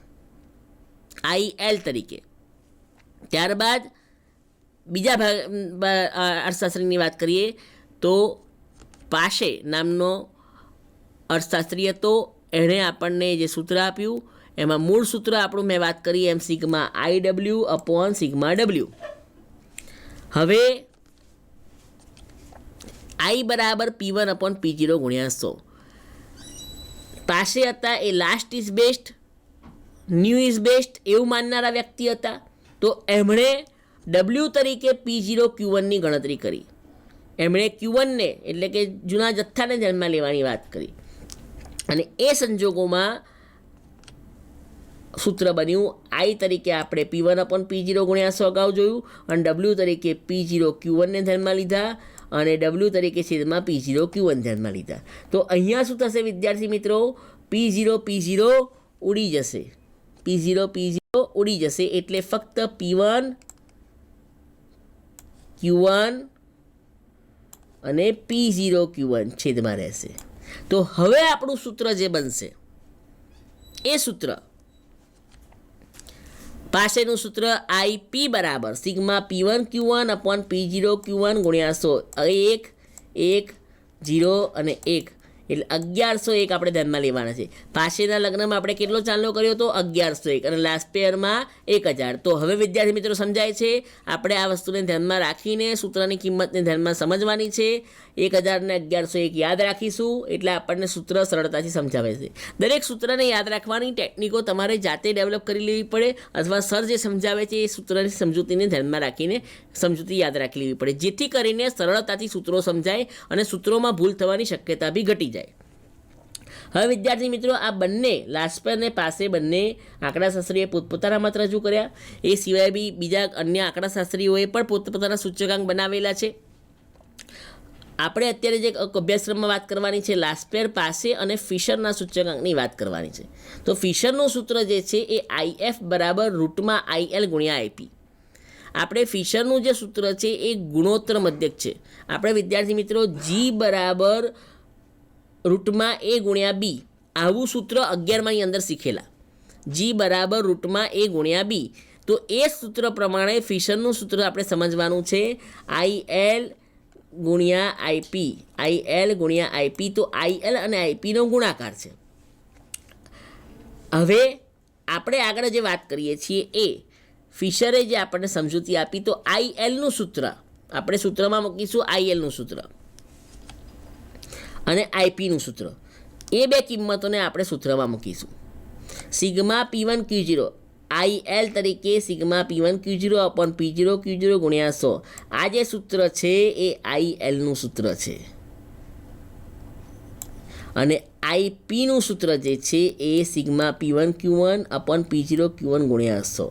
IL તરીકે. ત્યારબાદ બીજા અર્થશાસ્ત્રીની વાત કરીએ તો પાશે નામનો અર્થશાસ્ત્રી હતો. એણે આપણને જે સૂત્ર આપ્યું એમાં મૂળ સૂત્ર આપણું મેં વાત કરી એમ sigma IW upon sigma W. હવે I બરાબર P1 અપોન P0 ગુણ્યા 100. પાસે હતા એ last is best, new is best એવું માનનારા વ્યક્તિ હતા. તો એમણે W તરીકે P0 Q1ની ગણતરી કરી. એમણે Q1ને એટલે કે જૂના જથ્થાને ધ્યાનમાં લેવાની વાત કરી. અને એ સંજોગોમાં સૂત્ર બન્યું I તરીકે આપણે P1 અપોન P0 ગુણ્યા 100 અગાઉ જોયું અને W તરીકે P0 Q1ને ધ્યાનમાં લીધા અને W તરીકે છેદમાં P0 Q1 ધ્યાનમાં લીધા. તો અહીંયા શું થશે વિદ્યાર્થી મિત્રો? P0 ઉડી જશે, P0 ઉડી જશે. એટલે ફક્ત P1 Q1 અને P0 Q1 છેદમાં રહેશે. તો હવે આપણું સૂત્ર જે બનશે એ સૂત્ર પાસેનું સૂત્ર IP બરાબર sigma P1 Q1 upon P0 Q1 ગુણ્યા 100. 1 0 અને 1 એટલે 1101 આપણે ધ્યાનમાં લેવાના છે. પાસેના લગ્નમાં આપણે કેટલો ચાલનો કર્યો હતો? 1101 અને લાસ્પેરમાં 1000. તો હવે વિદ્યાર્થી મિત્રો સમજાય છે. આપણે આ વસ્તુને ધ્યાનમાં રાખીને સૂત્રની કિંમતને ધ્યાનમાં સમજવાની છે. 1000 ને 1101 યાદ રાખીશું એટલે આપણને સૂત્ર સરળતાથી સમજાવે છે. દરેક સૂત્રને યાદ રાખવાની ટેકનિકો તમારે જાતે ડેવલપ કરી લેવી પડે અથવા સર જે સમજાવે છે એ સૂત્રની સમજૂતીને ધ્યાનમાં રાખીને સમજૂતી યાદ રાખી લેવી પડે, જેથી કરીને સરળતાથી સૂત્રો સમજાય અને સૂત્રોમાં ભૂલ થવાની શક્યતા બી ઘટી જાય. હવે વિદ્યાર્થી મિત્રો આ બંને લાસ્પેર અને પાસે બંને આંકડાશાસ્ત્રીએ પોતપોતાના મત રજૂ કર્યા. એ સિવાય બી બીજા અન્ય આંકડાશાસ્ત્રીઓએ પણ પોતપોતાના સૂચકાંક બનાવેલા છે. આપણે અત્યારે જે અભ્યાસક્રમમાં વાત કરવાની છે લાસ્પેર પાસે અને ફિશરના સૂચકાંકની વાત કરવાની છે. તો ફિશરનું સૂત્ર જે છે એ IF બરાબર રૂટમાં IL ગુણ્યા IP. આપણે ફિશરનું જે સૂત્ર છે એ ગુણોત્તર મધ્યક છે. આપણે વિદ્યાર્થી મિત્રો G બરાબર રૂટમાં A ગુણ્યા B આવું સૂત્ર 11માની અંદર શીખેલા. G બરાબર રૂટમાં A ગુણ્યા B. તો એ સૂત્ર પ્રમાણે ફિશરનું સૂત્ર આપણે સમજવાનું છે IL ગુણ્યા IP. IL ગુણ્યા IP. તો IL અને IPનો ગુણાકાર છે. હવે આપણે આગળ જે વાત કરીએ છીએ એ ફિશરે જે આપણને સમજૂતી આપી તો ILનું સૂત્ર આપણે સૂત્રમાં મૂકીશું ILનું સૂત્ર અને IPનું સૂત્ર. એ બે કિંમતોને આપણે સૂત્રમાં મૂકીશું. સિગ્મા P1 Q0 IL તરીકે sigma P1 Q0 upon P0 Q0 ગુણ્યા 100. આ જે સૂત્ર છે એ ILનું સૂત્ર છે અને IPનું સૂત્ર જે છે એ sigma P1 Q1 upon P0 Q1 ગુણ્યા 100.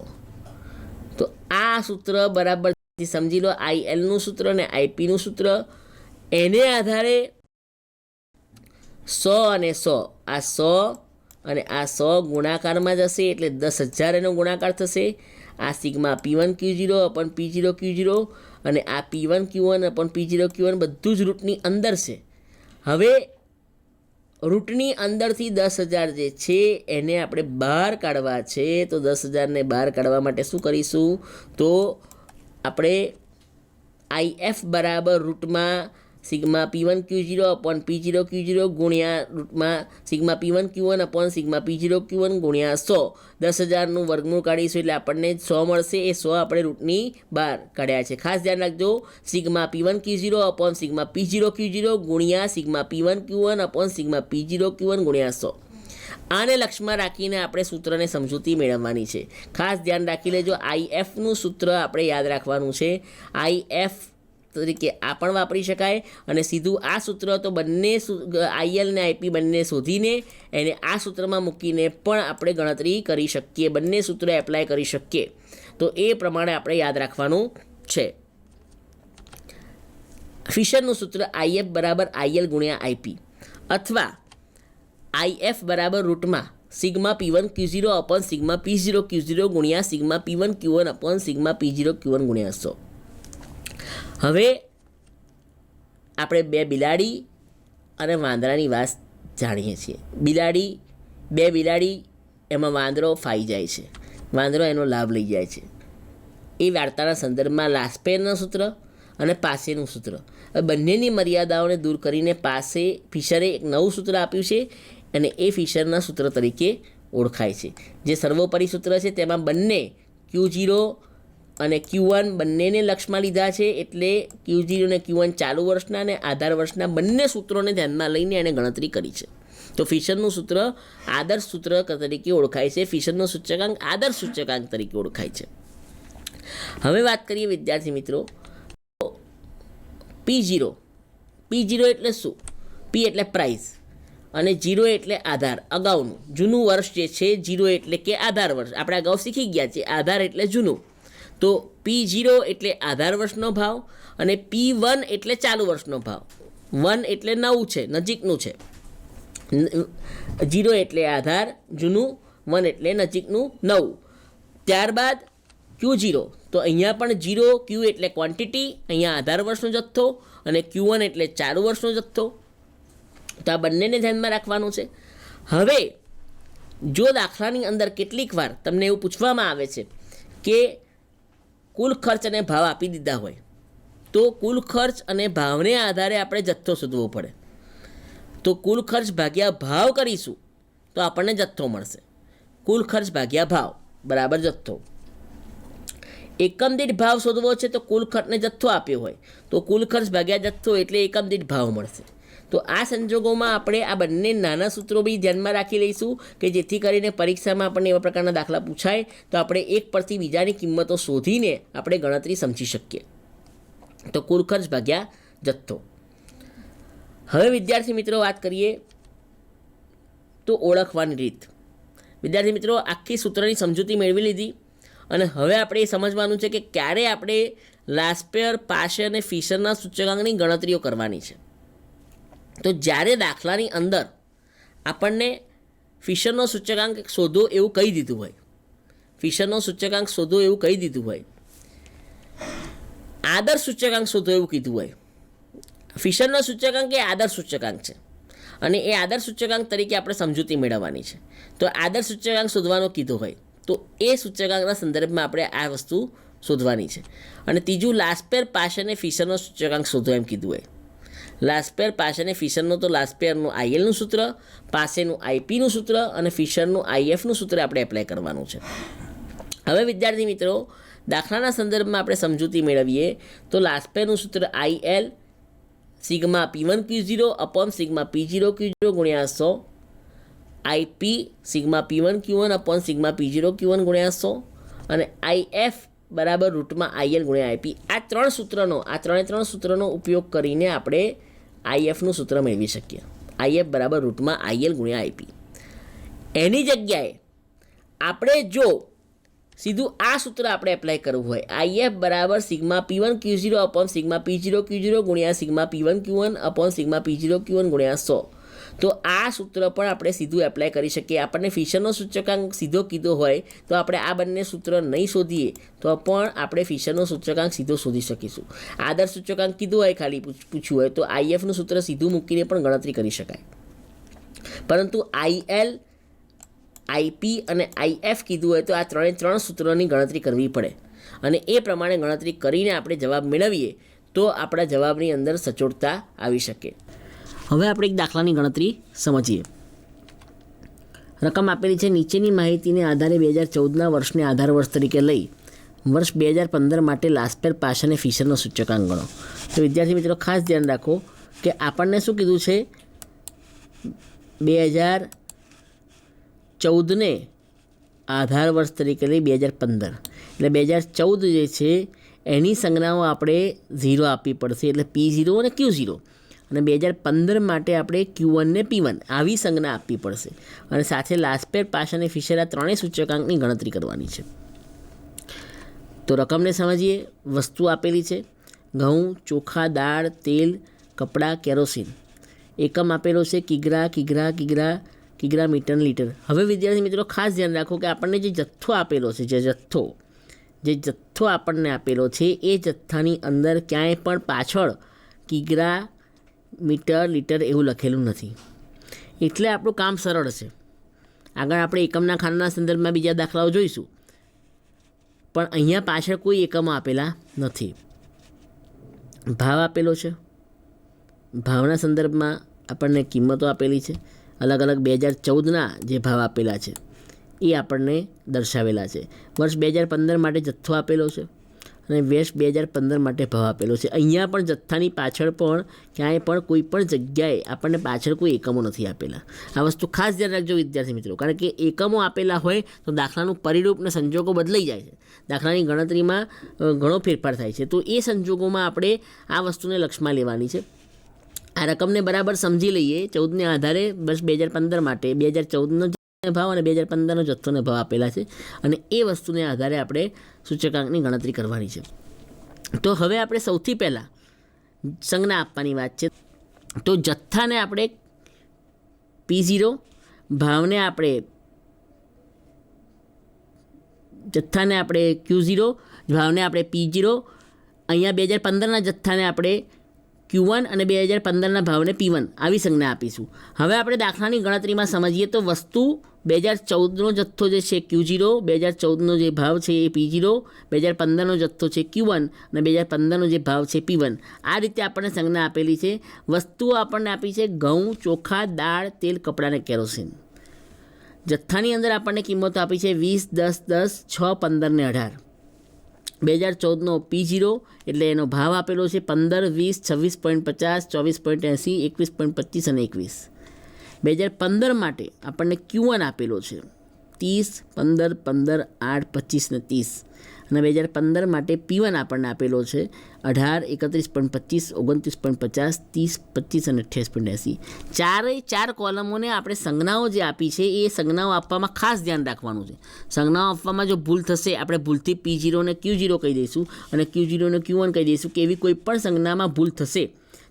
તો આ સૂત્ર બરાબર સમજી લો. ILનું સૂત્ર અને IPનું સૂત્ર એને આધારે 100 અને 100 આ 100 અને આ 100 ગુણાકારમાં જશે એટલે 10,000 એનો ગુણાકાર થશે. આ sigma P1 Q0 upon P0 Q0 અને આ P1 Q1 upon P0 Q1 બધું જ રૂટની અંદર છે. હવે રૂટની અંદરથી 10,000 જે છે એને આપણે બહાર કાઢવા છે. તો 10,000ને બહાર કાઢવા માટે શું કરીશું તો આપણે IF બરાબર રૂટમાં sigma P1 Q0 upon P0 Q0 ગુણ્યા રૂટમાં sigma P1 Q1 upon sigma P0 Q1 ગુણ્યા 100. 10,000નું વર્ગમૂળ કાઢીશું એટલે આપણને 100 મળશે. એ 100 આપણે રૂટની બહાર કાઢ્યા છે. ખાસ ધ્યાન રાખજો sigma P1 Q0 upon sigma P0 Q0 ગુણ્યા sigma P1 Q1 upon sigma P0 Q1 ગુણ્યા 100. આને લક્ષમાં રાખીને આપણે સૂત્રને સમજૂતી મેળવવાની છે. ખાસ ધ્યાન રાખી લેજો IFનું સૂત્ર આપણે યાદ રાખવાનું છે. IF તરીકે આ પણ વાપરી શકાય અને સીધું આ સૂત્ર તો બંને IL અને IP બંને શોધીને એને આ સૂત્રમાં મૂકીને પણ આપણે ગણતરી કરી શકીએ. બંને સૂત્ર એપ્લાય કરી શકીએ. તો એ પ્રમાણે આપણે યાદ રાખવાનું છે. ફિશરનું સૂત્ર IF બરાબર IL ગુણ્યા IP અથવા IF બરાબર રૂટમાં sigma P1 Q0 upon sigma P0 Q0 ગુણ્યા sigma P1 Q1 upon sigma P0 Q1 ગુણ્યા 100. હવે આપણે બે બિલાડી અને વાંદરાની વાત જાણીએ છીએ. બે બિલાડી એમાં વાંદરો ફાઈ જાય છે. વાંદરો એનો લાભ લઈ જાય છે. એ વાર્તાના સંદર્ભમાં લાસ્પેરનું સૂત્ર અને પાસેનું સૂત્ર બંનેની મર્યાદાઓને દૂર કરીને ફિશરે એક નવું સૂત્ર આપ્યું છે અને એ ફિશરના સૂત્ર તરીકે ઓળખાય છે. જે સર્વોપરી સૂત્ર છે તેમાં બંને Q0 અને Q1 બંનેને લક્ષમાં લીધા છે એટલે Q0 અને Q1 ચાલુ વર્ષના અને આધાર વર્ષના બંને સૂત્રોને ધ્યાનમાં લઈને એણે ગણતરી કરી છે. તો ફિશરનું સૂત્ર આદર્શ સૂત્ર તરીકે ઓળખાય છે. ફિશરનો સૂચકાંક આદર્શ સૂચકાંક તરીકે ઓળખાય છે. હવે વાત કરીએ વિદ્યાર્થી મિત્રો P0 એટલે શું? P એટલે પ્રાઇઝ અને 0 એટલે આધાર, અગાઉનું જૂનું વર્ષ જે છે. 0 એટલે કે આધાર વર્ષ આપણે અગાઉ શીખી ગયા છે. આધાર એટલે જૂનું. તો P0 એટલે આધાર વર્ષનો ભાવ અને P1 એટલે ચાલુ વર્ષનો ભાવ. 1 એટલે નવું છે, નજીકનું છે. 0 એટલે આધાર જૂનું, 1 એટલે નજીકનું નવું. ત્યારબાદ Q0 તો અહીંયા પણ 0 Q એટલે ક્વોન્ટિટી, અહીંયા આધાર વર્ષનો જથ્થો અને Q1 એટલે ચાલુ વર્ષનો જથ્થો. તો આ બંનેને ધ્યાનમાં રાખવાનું છે. હવે જો દાખલાની અંદર કેટલીક વાર તમને એવું પૂછવામાં આવે છે કે કુલ ખર્ચ અને ભાવ આપી દીધા હોય તો કુલ ખર્ચ અને ભાવને આધારે આપણે જથ્થો શોધવો પડે. તો કુલ ખર્ચ ભાગ્યા ભાવ કરીશું તો આપણને જથ્થો મળશે. કુલ ખર્ચ ભાગ્યા ભાવ બરાબર જથ્થો. એકમ દીઠ ભાવ શોધવો છે તો કુલ ખર્ચને જથ્થો આપ્યો હોય તો કુલ ખર્ચ ભાગ્યા જથ્થો એટલે એકમ દીઠ ભાવ મળશે. તો આ સંજોગોમાં આપણે આ બંને નાના સૂત્રો બી ધ્યાનમાં રાખી લઈશું કે જેથી કરીને પરીક્ષામાં આપણને એવા પ્રકારના દાખલા પૂછાય તો આપણે એક પરથી બીજાની કિંમતો શોધીને આપણે ગણતરી સમજી શકીએ. તો કુલ ખર્ચ ભાગ્યા જથ્થો. હવે વિદ્યાર્થી મિત્રો વાત કરીએ તો ઓળખવાની રીત. વિદ્યાર્થી મિત્રો આખી સૂત્રની સમજૂતી મેળવી લીધી. અને હવે આપણે એ સમજવાનું છે કે ક્યારે આપણે લાસ્પેર, પાશે અને ફિશરના સૂચકાંકની ગણતરીઓ કરવાની છે. તો જ્યારે દાખલાની અંદર આપણને ફિશરનો સૂચકાંક શોધો એવું કહી દીધું હોય, ફિશરનો સૂચકાંક શોધો એવું કહી દીધું હોય, આદર્શ સૂચકાંક શોધો એવું કીધું હોય. ફિશરનો સૂચકાંક એ આદર્શ સૂચકાંક છે અને એ આદર્શ સૂચકાંક તરીકે આપણે સમજૂતી મેળવવાની છે. તો આદર્શ સૂચકાંક શોધવાનો કીધો હોય તો એ સૂચકાંકના સંદર્ભમાં આપણે આ વસ્તુ શોધવાની છે. અને ત્રીજું, લાસ્પેર, પાશે અને ફિશરનો સૂચકાંક શોધો એમ કીધું હોય. લાસ્પેર, પાશે અને ફિશરનો તો લાસ્પેરનું આઈએલનું સૂત્ર, પાસેનું આઈપીનું સૂત્ર અને ફિશરનું આઈએફનું સૂત્ર આપણે એપ્લાય કરવાનું છે. હવે વિદ્યાર્થી મિત્રો, દાખલાના સંદર્ભમાં આપણે સમજૂતી મેળવીએ તો લાસ્પેરનું સૂત્ર IL sigma P1Q0 upon sigma P0Q0 ગુણ્યા 100, IP sigma P1Q1 upon sigma P0Q1 ગુણ્યા 100 અને આઈએફ બરાબર રૂટમાં આઈએલ ગુણ્યા આઈપી. આ ત્રણ સૂત્રનો ઉપયોગ કરીને આપણે આઈએફનું સૂત્ર મેળવી શકીએ. આઈએફ બરાબર રૂટમાં આઈએલ ગુણ્યા આઈપી. એની જગ્યાએ આપણે જો સીધું આ સૂત્ર આપણે એપ્લાય કરવું હોય, આઈએફ બરાબર sigma P1Q0 upon sigma P0Q0 ગુણ્યા sigma P1Q1 upon sigma P0Q1 ગુણ્યા 100, તો આ સૂત્ર પણ આપણે સીધું એપ્લાય કરી શકીએ. આપણને ફિશરનો સૂચકાંક સીધો કીધો હોય તો આપણે આ બંને સૂત્ર નહીં શોધીએ તો પણ આપણે ફિશરનો સૂચકાંક સીધો શોધી શકીશું. આદર્શ સૂચકાંક કીધું હોય, ખાલી પૂછ્યું હોય તો આઈએફનું સૂત્ર સીધું મૂકીને પણ ગણતરી કરી શકાય. પરંતુ આઈએલ, આઈપી અને આઈએફ કીધું હોય તો આ ત્રણ સૂત્રોની ગણતરી કરવી પડે અને એ પ્રમાણે ગણતરી કરીને આપણે જવાબ મેળવીએ તો આપણા જવાબની અંદર સચોટતા આવી શકે. હવે આપણે એક દાખલાની ગણતરી સમજીએ. રકમ આપેલી છે. નીચેની માહિતીને આધારે 2014ના વર્ષને આધાર વર્ષ તરીકે લઈ વર્ષ 2015 માટે લાસ્પેર, પાશે અને ફિશરનો સૂચકાંક ગણો. તો વિદ્યાર્થી મિત્રો ખાસ ધ્યાન રાખો કે આપણને શું કીધું છે, 2014ને આધાર વર્ષ તરીકે લઈ 2015, એટલે 2014 જે છે એની સંજ્ઞાઓ આપણે 0 આપવી પડશે, એટલે P0 અને Q0. અને 2015 માટે આપણે Q1 ને P1 આવી સંજ્ઞા આપવી પડશે અને સાથે લાસ્પેર, પાશે અને ફિશર આ ત્રણેય સૂચકાંકની ગણતરી કરવાની છે. તો રકમને સમજીએ. વસ્તુ આપેલી છે ઘઉં, ચોખા, દાળ, તેલ, કપડાં, કેરોસીન. એકમ આપેલો છે કિગ્રા, મીટર, લીટર. હવે વિદ્યાર્થી મિત્રો ખાસ ધ્યાન રાખો કે આપણને જે જથ્થો આપેલો છે, જે જથ્થો આપણને આપેલો છે એ જથ્થાની અંદર ક્યાંય પણ પાછળ કિગ્રા, મીટર, લીટર એવું લખેલું નથી. એટલે આપણું કામ સરળ છે. આગળ આપણે એકમના ખાનાના સંદર્ભમાં બીજા દાખલાઓ જોઈશું, પણ અહીંયા પાછળ કોઈ એકમો આપેલા નથી. ભાવ આપેલો છે, ભાવના સંદર્ભમાં આપણને કિંમતો આપેલી છે. અલગ અલગ 2014ના જે ભાવ આપેલા છે એ આપણને દર્શાવેલા છે. વર્ષ 2015 માટે જથ્થો આપેલો છે અને વર્ષ 2015 માટે ભાવ આપેલો છે. અહીંયા પણ જથ્થાની પાછળ પણ ક્યાંય પણ કોઈ પણ જગ્યાએ આપણને પાછળ કોઈ એકમો નથી આપેલા. આ વસ્તુ ખાસ ધ્યાન રાખજો વિદ્યાર્થી મિત્રો, કારણ કે એકમો આપેલા હોય તો દાખલાનું પરિરૂપ અને સંજોગો બદલાઈ જાય છે. દાખલાની ગણતરીમાં ઘણો ફેરફાર થાય છે. તો એ સંજોગોમાં આપણે આ વસ્તુને લક્ષમાં લેવાની છે. આ રકમને બરાબર સમજી લઈએ. 14ને આધારે વર્ષ 2015 માટે 2014નો ભાવ અને 2015નો જથ્થોને ભાવ આપેલા છે અને એ વસ્તુને આધારે આપણે સૂચકાંકની ગણતરી કરવાની છે. તો હવે આપણે સૌથી પહેલાં સંજ્ઞા આપવાની વાત છે. તો જથ્થાને આપણે P0, ભાવને આપણે Q0, ભાવને આપણે P0. અહીંયા 2015ના જથ્થાને આપણે Q1 અને 2015ના ભાવને P1 આવી સંજ્ઞા આપીશું. હવે આપણે દાખલાની ગણતરીમાં સમજીએ તો વસ્તુ 2014નો જથ્થો જે છે Q0, 2014નો જે ભાવ છે એ P0, 2015નો જથ્થો છે Q1 અને 2015નો જે ભાવ છે P1. આ રીતે આપણને સંજ્ઞા આપેલી છે. વસ્તુઓ આપણને આપી છે ઘઉં, ચોખા, દાળ, તેલ, કપડાં અને કેરોસીન. જથ્થાની અંદર આપણને કિંમતો આપી છે 20, 10, 10, 6, 15 ને 18. 2014નો P0 એટલે એનો ભાવ આપેલો છે 15, 20, 26.50, 24.80, 21.25 અને 21. 2015 માટે આપણને Q1 આપેલો છે 30, 15, 15, 8, 25 ને 30. અને 2015 માટે P1 આપણને આપેલો છે 18, 31.25, 29.50, 30, 25 અને 28.80. ચાર કોલમોને આપણે સંજ્ઞાઓ જે આપી છે એ સંજ્ઞાઓ આપવામાં ખાસ ધ્યાન રાખવાનું છે. સંજ્ઞાઓ આપવામાં જો ભૂલ થશે આપણે ભૂલથી P0 ને Q0 કહી દઈશું અને Q0 ને Q1 કહી દઈશું કે એવી કોઈ પણ સંજ્ઞામાં ભૂલ થશે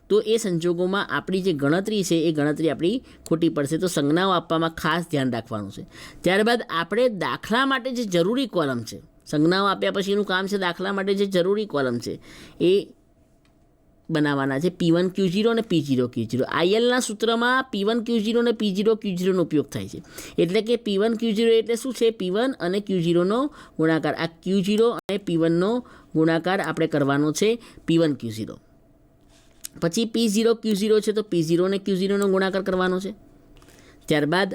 તો એ સંજોગોમાં આપણી જે ગણતરી છે એ ગણતરી આપણી ખોટી પડશે. તો સંજ્ઞાઓ આપવામાં ખાસ ધ્યાન રાખવાનું છે. ત્યારબાદ આપણે દાખલા માટે જે જરૂરી કોલમ છે, સંજ્ઞાઓ આપ્યા પછીનું કામ છે દાખલા માટે જે જરૂરી કોલમ છે એ બનાવવાના છે. P1 Q0 અને P0 Q0. ILના સૂત્રમાં P1 Q0 અને P0 Q0નો ઉપયોગ થાય છે. એટલે કે P1 Q0 એટલે શું છે? P1 અને Q0નો ગુણાકાર. આ Q0 અને P1નો ગુણાકાર આપણે કરવાનો છે P1 Q0. પછી P0 Q0 છે તો P0 અને Q0નો ગુણાકાર કરવાનો છે. ત્યારબાદ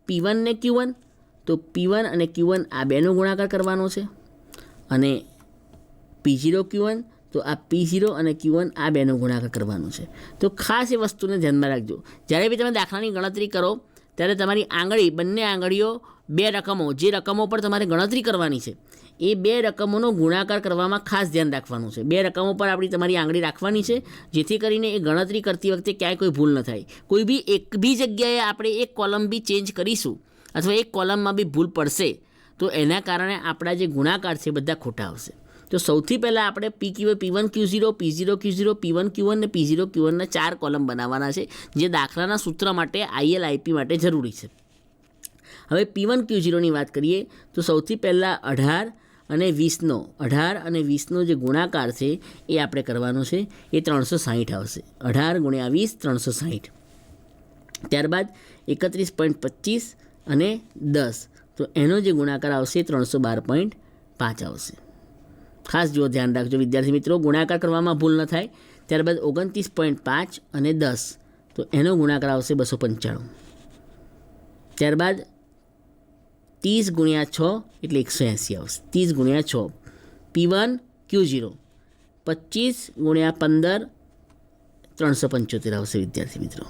P1 ને Q1 તો P1 અને Q1 આ બેનો ગુણાકાર કરવાનો છે. અને P0 Q1 તો આ P0 અને Q1 આ બેનો ગુણાકાર કરવાનો છે. તો ખાસ એ વસ્તુને ધ્યાનમાં રાખજો. જ્યારે બી તમે દાખલાની ગણતરી કરો ત્યારે તમારી આંગળી, બંને આંગળીઓ, બે રકમો, જે રકમો પર તમારે ગણતરી કરવાની છે એ બે રકમોનો ગુણાકાર કરવામાં ખાસ ધ્યાન રાખવાનું છે. બે રકમો પર તમારી આંગળી રાખવાની છે જેથી કરીને એ ગણતરી કરતી વખતે ક્યાંય કોઈ ભૂલ ન થાય. કોઈ બી એક બી જગ્યાએ આપણે એક કોલમ બી ચેન્જ કરીશું અથવા એક કોલમમાં બી ભૂલ પડશે તો એના કારણે આપણા જે ગુણાકાર છે બધા ખોટા આવશે. તો સૌથી પહેલાં આપણે P1 Q0, P0 Q0, P1 Q1 અને P0 Q1ના 4 કોલમ બનાવવાના છે જે દાખલાના સૂત્ર માટે IL/IP માટે જરૂરી છે. હવે P1 Q0ની વાત કરીએ તો સૌથી પહેલાં 18 અને 20નો જે ગુણાકાર છે એ આપણે કરવાનો છે. એ 360 આવશે. 18 × 20 360. ત્યારબાદ 31.25 અને 10 તો એનો જે ગુણાકાર આવશે 312.5 આવશે. ખાસ જો ધ્યાન રાખજો વિદ્યાર્થી મિત્રો, ગુણાકાર કરવામાં ભૂલ ન થાય. ત્યારબાદ 29.5 અને 10 તો એનો ગુણાકાર આવશે 295. ત્યારબાદ 30 × 6 એટલે 180 આવશે. 30 × 6. P1 Q0 25 × 15 375 આવશે વિદ્યાર્થી મિત્રો.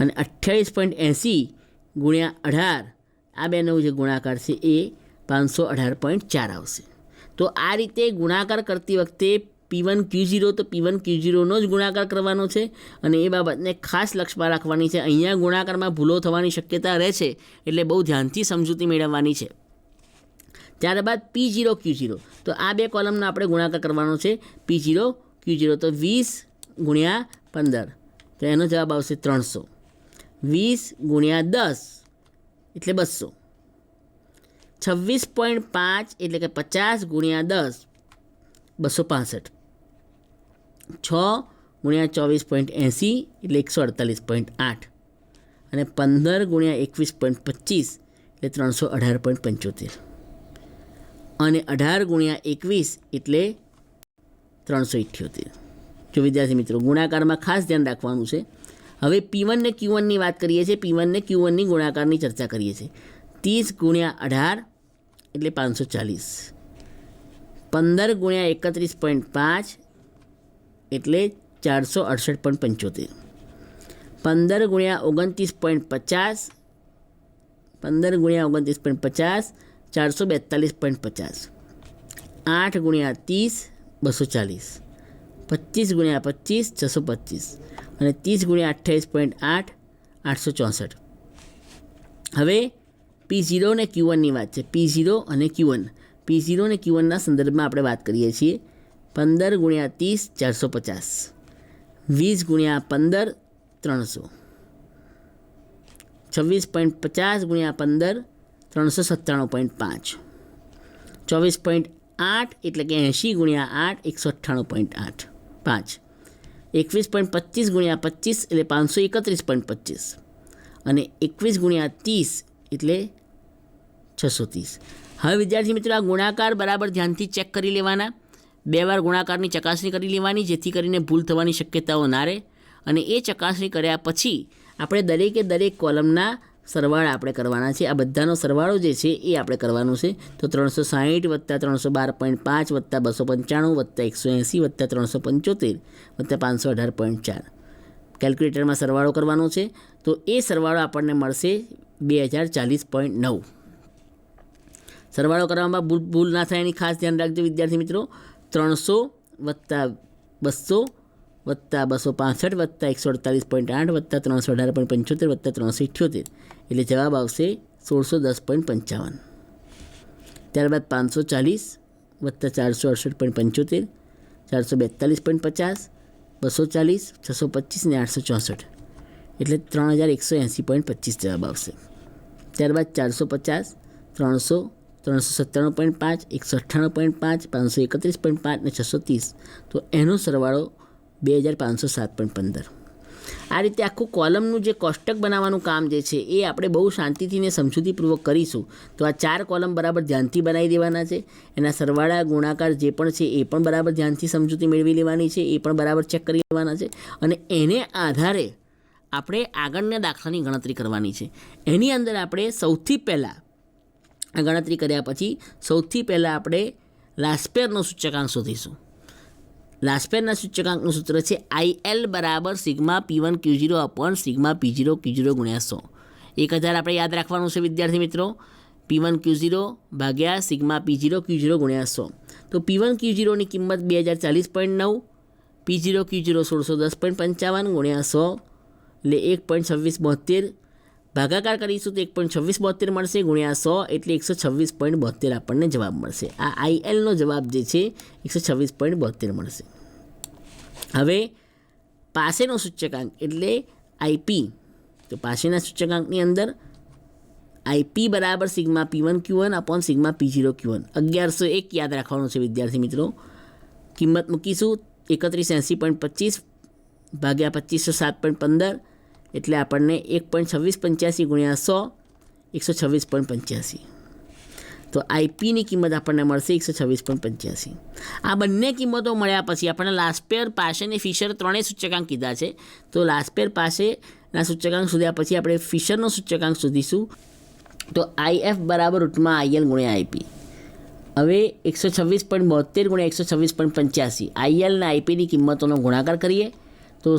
અને 28.80 × 18 આ બેનો જે ગુણાકાર છે એ 518.4 આવશે. તો આ રીતે ગુણાકાર કરતી વખતે P1 Q0 તો P1 Q0નો જ ગુણાકાર કરવાનો છે અને એ બાબતને ખાસ લક્ષમાં રાખવાની છે. અહીંયા ગુણાકારમાં ભૂલો થવાની શક્યતા રહે છે એટલે બહુ ધ્યાનથી સમજૂતી મેળવવાની છે. ત્યારબાદ P0 Q0 તો આ બે કોલમનો આપણે ગુણાકાર કરવાનો છે. P0 Q0 તો 20 × 15 તો એનો જવાબ આવશે 300. 20 × 10 એટલે 200. 26.5 એટલે કે 50 × 10 265. 6 × 24.80 એટલે 148.8 અને 15 × 21.25 એટલે 318.75 અને 18 × 21 એટલે 378. જો વિદ્યાર્થી મિત્રો ગુણાકારમાં ખાસ ધ્યાન રાખવાનું છે. હવે P1 ને Q1ની વાત કરીએ છીએ. P1 ને Q1ની ગુણાકારની ચર્ચા કરીએ છીએ. 30 × 18 એટલે 540. 15 × 31.5 એટલે 468.75. 15 × 29.50 442.50. 8 × 30 240. 25 × 25 625 અને 30 × 28.8 864. હવે P0 અને Q1ની વાત છે. P0 અને Q1. P0 અને Q1ના સંદર્ભમાં આપણે વાત કરીએ છીએ. 15 × 30 450. 20 × 15 300. 26.50 × 15 397.5. 24.8 એટલે કે 80 × 8 198.8 5. 21.25 × 25 એટલે 531.25 અને 21 × 30 એટલે 630. હવે વિદ્યાર્થી મિત્રો આ ગુણાકાર બરાબર ધ્યાનથી ચેક કરી લેવાના. 2 વાર ગુણાકારની ચકાસણી કરી લેવાની જેથી કરીને ભૂલ થવાની શક્યતાઓ ના રહે. અને એ ચકાસણી કર્યા પછી આપણે દરેકે દરેક કોલમના સરવાળા આપણે કરવાના છે. આ બધાનો સરવાળો જે છે એ આપણે કરવાનો છે. તો 360 + 312.5 + 295 + 180 + 375 + 518.4 કેલ્ક્યુલેટરમાં સરવાળો કરવાનો છે. તો એ સરવાળો આપણને મળશે 2040.9. સરવાળો કરવામાં ભૂલ ના થાય એની ખાસ ધ્યાન રાખજો વિદ્યાર્થી મિત્રો. 300 વત્તા 200 વત્તા 265 વત્તા 148.8 વત્તા 318.75 વત્તા 378 એટલે જવાબ આવશે 1610.55. ત્યારબાદ 540 વત્તા 468.75 442.50 240 625 ને 864 એટલે 3180.25 જવાબ આવશે. ત્યારબાદ 450 300 397.5 198.5 531.5 ને 630 તો એનો સરવાળો 2507.15. આ રીતે આખું કોલમનું જે કોષ્ટક બનાવવાનું કામ જે છે એ આપણે બહુ શાંતિથી ને સમજૂતીપૂર્વક કરીશું. તો આ 4 કોલમ બરાબર ધ્યાનથી બનાવી દેવાના છે. એના સરવાળા ગુણાકાર જે પણ છે એ પણ બરાબર ધ્યાનથી સમજૂતી મેળવી લેવાની છે, એ પણ બરાબર ચેક કરી લેવાના છે. અને એને આધારે આપણે આગળના દાખલાની ગણતરી કરવાની છે. એની અંદર આપણે સૌથી પહેલાં આ ગણતરી કર્યા પછી સૌથી પહેલાં આપણે લાસ્પેરનો સૂચકાંક શોધીશું. લાસ્પેરના સૂચકાંકનું સૂત્ર છે IL બરાબર sigma P1 Q0 upon sigma P0 Q0 ગુણ્યા 100. 1000 આપણે યાદ રાખવાનું છે વિદ્યાર્થી મિત્રો. P1 Q0 ભાગ્યા સિગ્મા P0 Q0 ગુણ્યા 100. તો P1 Q0ની કિંમત 2040.9, P0 Q0 1610.55 ગુણ્યા 100 એટલે 1.2672. ભાગાકાર કરીશું તો 1.2672 મળશે ગુણ્યા 100 એટલે 126.72 આપણને જવાબ મળશે. આ ILનો જવાબ જે છે 126.72 મળશે. હવે પાસેનો સૂચકાંક એટલે IP. તો પાસેના સૂચકાંકની અંદર IP બરાબર sigma P1 Q1 upon sigma P0 Q1 1101 યાદ રાખવાનું છે વિદ્યાર્થી મિત્રો. કિંમત મૂકીશું 3180.25 ભાગ્યા 2507.15 એટલે આપણને 1.2685 ગુણ્યા 100 126.85. તો IPની કિંમત આપણને મળશે 126.85. આ બંને કિંમતો મળ્યા પછી આપણને લાસ્પેર, પાશે અને ફિશર ત્રણેય સૂચકાંક કીધા છે. તો લાસ્પેર પાસેના સૂચકાંક શોધ્યા પછી આપણે ફિશરનો સૂચકાંક શોધીશું. તો IF બરાબર રૂટમાં IL ગુણ્યા IP. હવે 126.72 ગુણ્યા 126.85 IL અને IPની કિંમતોનો ગુણાકાર કરીએ તો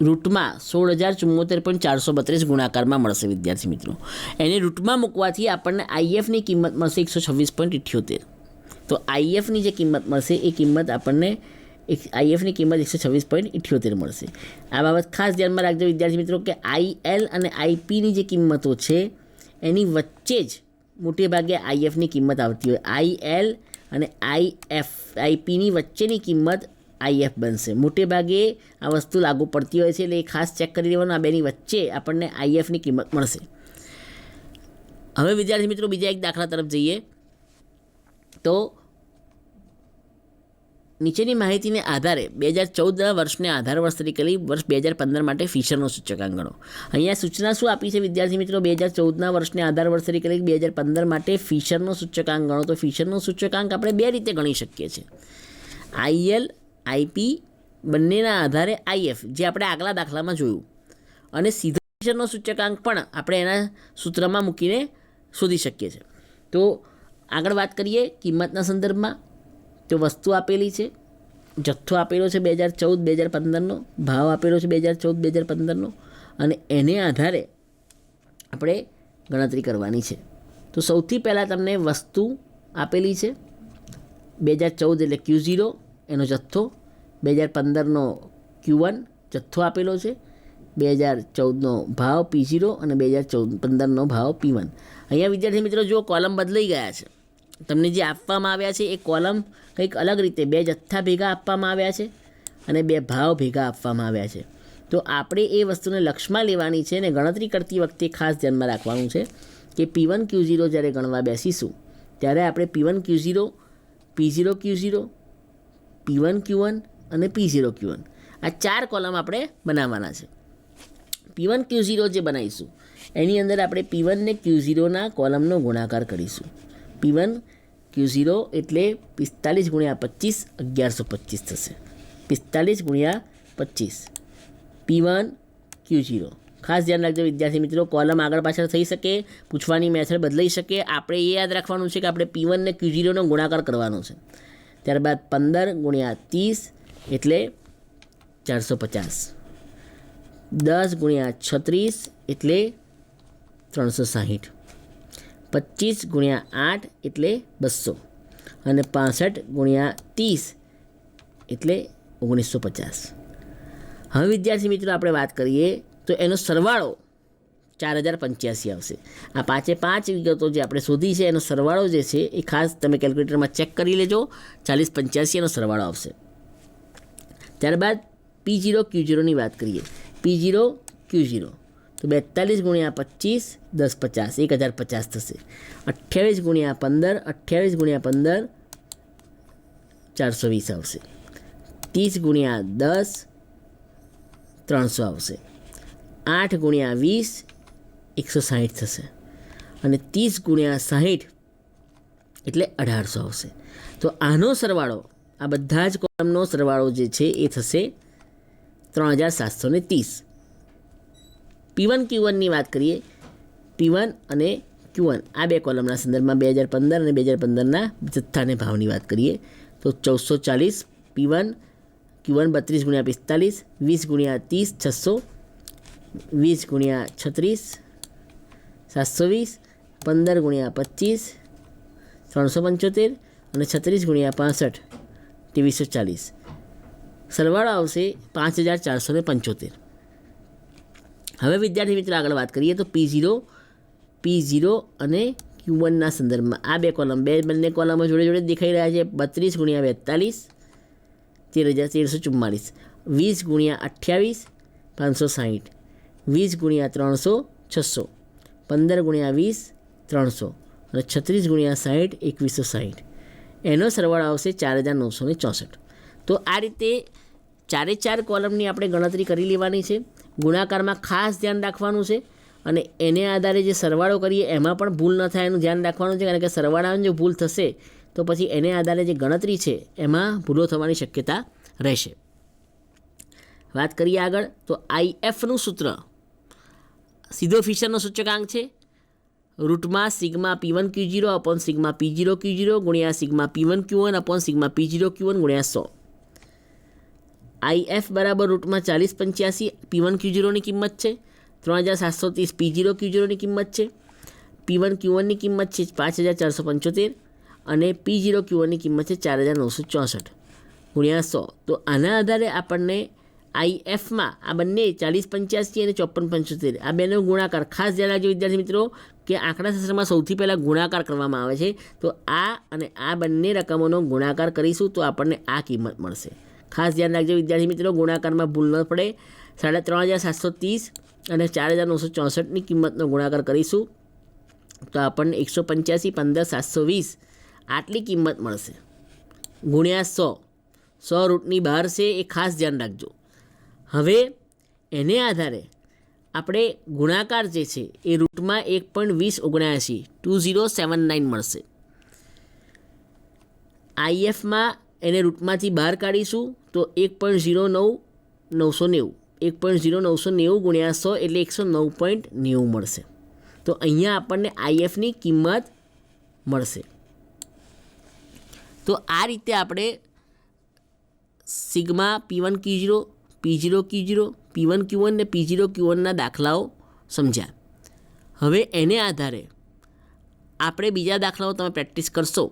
રૂટમાં 16,074.432 ગુણાકારમાં મળશે વિદ્યાર્થી મિત્રો. એને રૂટમાં મૂકવાથી આપણને IFની કિંમત મળશે 126.78. તો IFની જે કિંમત મળશે એ કિંમત આપણને IFની કિંમત 126.78 મળશે. આ બાબત ખાસ ધ્યાનમાં રાખજો વિદ્યાર્થી મિત્રો કે IL અને IPની જે કિંમતો છે એની વચ્ચે જ મોટે ભાગે IFની કિંમત આવતી હોય. IL અને IPની વચ્ચેની કિંમત IF બનશે. મોટે ભાગે આ વસ્તુ લાગુ પડતી હોય છે એટલે એ ખાસ ચેક કરી લેવાનું. આ બેની વચ્ચે આપણને IFની કિંમત મળશે. હવે વિદ્યાર્થી મિત્રો બીજા એક દાખલા તરફ જઈએ. તો નીચેની માહિતીને આધારે 2014 વર્ષને આધાર વર્ષ તરીકે લઈ વર્ષ 2015 માટે ફિશરનો સૂચકાંક ગણો. અહીંયા સૂચના શું આપી છે વિદ્યાર્થી મિત્રો? 2014 વર્ષને આધાર વર્ષ તરીકે લઈ 2015 માટે ફિશરનો સૂચકાંક ગણો. તો ફિશરનો સૂચકાંક આપણે બે રીતે ગણી શકીએ છીએ. IL IP બંનેના આધારે IF જે આપણે આગલા દાખલામાં જોયું, અને સીધા ફિશરનો સૂચકાંક પણ આપણે એના સૂત્રમાં મૂકીને શોધી શકીએ છીએ. તો આગળ વાત કરીએ કિંમતના સંદર્ભમાં. તો વસ્તુ આપેલી છે, જથ્થો આપેલો છે 2014-2015નો, ભાવ આપેલો છે 2014-2015નો, અને એને આધારે આપણે ગણતરી કરવાની છે. તો સૌથી પહેલાં તમને વસ્તુ આપેલી છે 2014 એટલે Q0 એનો જથ્થો, 2015નો Q1 જથ્થો આપેલો છે, 2014નો ભાવ P0 અને 2015નો ભાવ P1. અહીંયા વિદ્યાર્થી મિત્રો જો કોલમ બદલાઈ ગયા છે. તમને જે આપવામાં આવ્યા છે એ કોલમ કંઈક અલગ રીતે બે જથ્થા ભેગા આપવામાં આવ્યા છે અને બે ભાવ ભેગા આપવામાં આવ્યા છે. તો આપણે એ વસ્તુને લક્ષમાં લેવાની છે અને ગણતરી કરતી વખતે ખાસ ધ્યાનમાં રાખવાનું છે કે P1 Q0 જ્યારે ગણવા બેસીશું ત્યારે આપણે P1 Q0, P0 Q0, P1 Q1 અને P0 Q1 આ 4 કોલમ આપણે બનાવવાના છે. P1 Q0 જે બનાવીશું એની અંદર આપણે P1 ને Q0ના કોલમનો ગુણાકાર કરીશું. P1 Q0 એટલે 45 ગુણ્યા 25 1125 થશે. 45 ગુણ્યા 25 P1 Q0. ખાસ ધ્યાન રાખજો વિદ્યાર્થી મિત્રો, કોલમ આગળ પાછળ થઈ શકે, પૂછવાની મેથડ બદલાઈ શકે. આપણે એ યાદ રાખવાનું છે કે આપણે P1 ને Q0નો ગુણાકાર કરવાનો છે. ત્યારબાદ 15 ગુણ્યા 30 એટલે 450, 10 ગુણ્યા 36 એટલે 360, 25 ગુણ્યા 8 એટલે 200 અને 65 ગુણ્યા 30 એટલે 1950. હવે વિદ્યાર્થી મિત્રો આપણે વાત કરીએ તો એનો સરવાળો 4085 આવશે. આ 5 વિગતો જે આપણે શોધી છે એનો સરવાળો જે છે એ ખાસ તમે કેલ્ક્યુલેટરમાં ચેક કરી લેજો. 4085 એનો સરવાળો આવશે. ત્યારબાદ P0 Q0ની વાત કરીએ. P0 Q0 તો 42 ગુણ્યા 25 10 50 1050 થશે. 28 ગુણ્યા 15 28 ગુણ્યા 15 420 આવશે. 30 ગુણ્યા 10 300 આવશે. 8 ગુણ્યા 20 160 થશે અને 30 ગુણ્યા 60 એટલે 1800 આવશે. તો આનો સરવાળો, આ બધા જ કોલમનો સરવાળો જે છે એ થશે 3730. P1 Q1ની વાત કરીએ. P1 અને Q1 આ બે કોલમના સંદર્ભમાં 2015 અને 2015ના જથ્થાને ભાવની વાત કરીએ તો 1440 P1 Q1 32 ગુણ્યા 45 20 ગુણ્યા 30 600 20 ગુણ્યા 36 720 15 ગુણ્યા 25 375 અને 36 ગુણ્યા 65 2340. સરવાળો આવશે 5475. હવે વિદ્યાર્થી મિત્રો આગળ વાત કરીએ તો P0 અને Q1ના સંદર્ભમાં આ બે કોલમ, બંને કોલમો જોડે જોડે દેખાઈ રહ્યા છે. 32 ગુણ્યા 42 13344 20 ગુણ્યા 28 560 20 ગુણ્યા 300 600 15 ગુણ્યા 20 300 અને 36 ગુણ્યા 60 2160. એનો સરવાળો આવશે 4964. તો આ રીતે 4 કોલમની આપણે ગણતરી કરી લેવાની છે. ગુણાકારમાં ખાસ ધ્યાન રાખવાનું છે અને એને આધારે જે સરવાળો કરીએ એમાં પણ ભૂલ ન થાય એનું ધ્યાન રાખવાનું છે, કારણ કે સરવાળામાં જો ભૂલ થશે તો પછી એને આધારે જે ગણતરી છે એમાં ભૂલો થવાની શક્યતા રહેશે. વાત કરીએ આગળ તો IFનું સૂત્ર સીધો ફિશરનો સૂચકાંક છે રૂટમાં sigma P1 Q0 upon sigma P0 Q0 ગુણ્યા sigma P1 Q1 upon sigma P0 Q1 ગુણ્યા 100. IF બરાબર રૂટમાં 4085 P1 Q0ની કિંમત છે, 3730 P0 Q0ની કિંમત છે, P1 Q1ની કિંમત છે 5475 અને P0 Q1ની કિંમત છે 4964 ગુણ્યા 100. તો આના આધારે આપણને IFમાં આ બંને 4085 અને 5475 આ બેનો ગુણાકાર, ખાસ ધ્યાન રાખજો વિદ્યાર્થી મિત્રો કે આંકડાશાસ્ત્રમાં સૌથી પહેલાં ગુણાકાર કરવામાં આવે છે. તો આ અને આ બંને રકમોનો ગુણાકાર કરીશું તો આપણને આ કિંમત મળશે. ખાસ ધ્યાન રાખજો વિદ્યાર્થી મિત્રો, ગુણાકારમાં ભૂલ ન પડે. 3730 અને 4964ની કિંમતનો ગુણાકાર કરીશું તો આપણને 185 15 720 આટલી કિંમત મળશે ગુણ્યા 100 રૂટની બહાર છે એ ખાસ ધ્યાન રાખજો. હવે એને આધારે આપણે ગુણાકાર જે છે એ રૂટમાં 1.2079 2079 મળશે. IFમાં એને રૂટમાંથી બહાર કાઢીશું તો 1.0990 1.0990 ગુણ્યા 100 એટલે 109.90 મળશે. તો અહીંયા આપણને IFની કિંમત મળશે. તો આ રીતે આપણે sigma P1 Q0 P0 Q0 P1 Q1 ને P0 Q1ના દાખલાઓ સમજ્યા. હવે એને આધારે આપણે બીજા દાખલાઓ તમે પ્રેક્ટિસ કરશો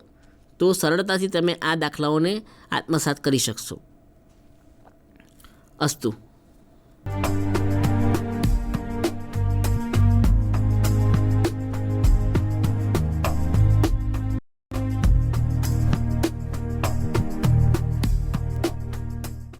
તો સરળતાથી તમે આ દાખલાઓને આત્મસાત કરી શકશો. અસ્તુ.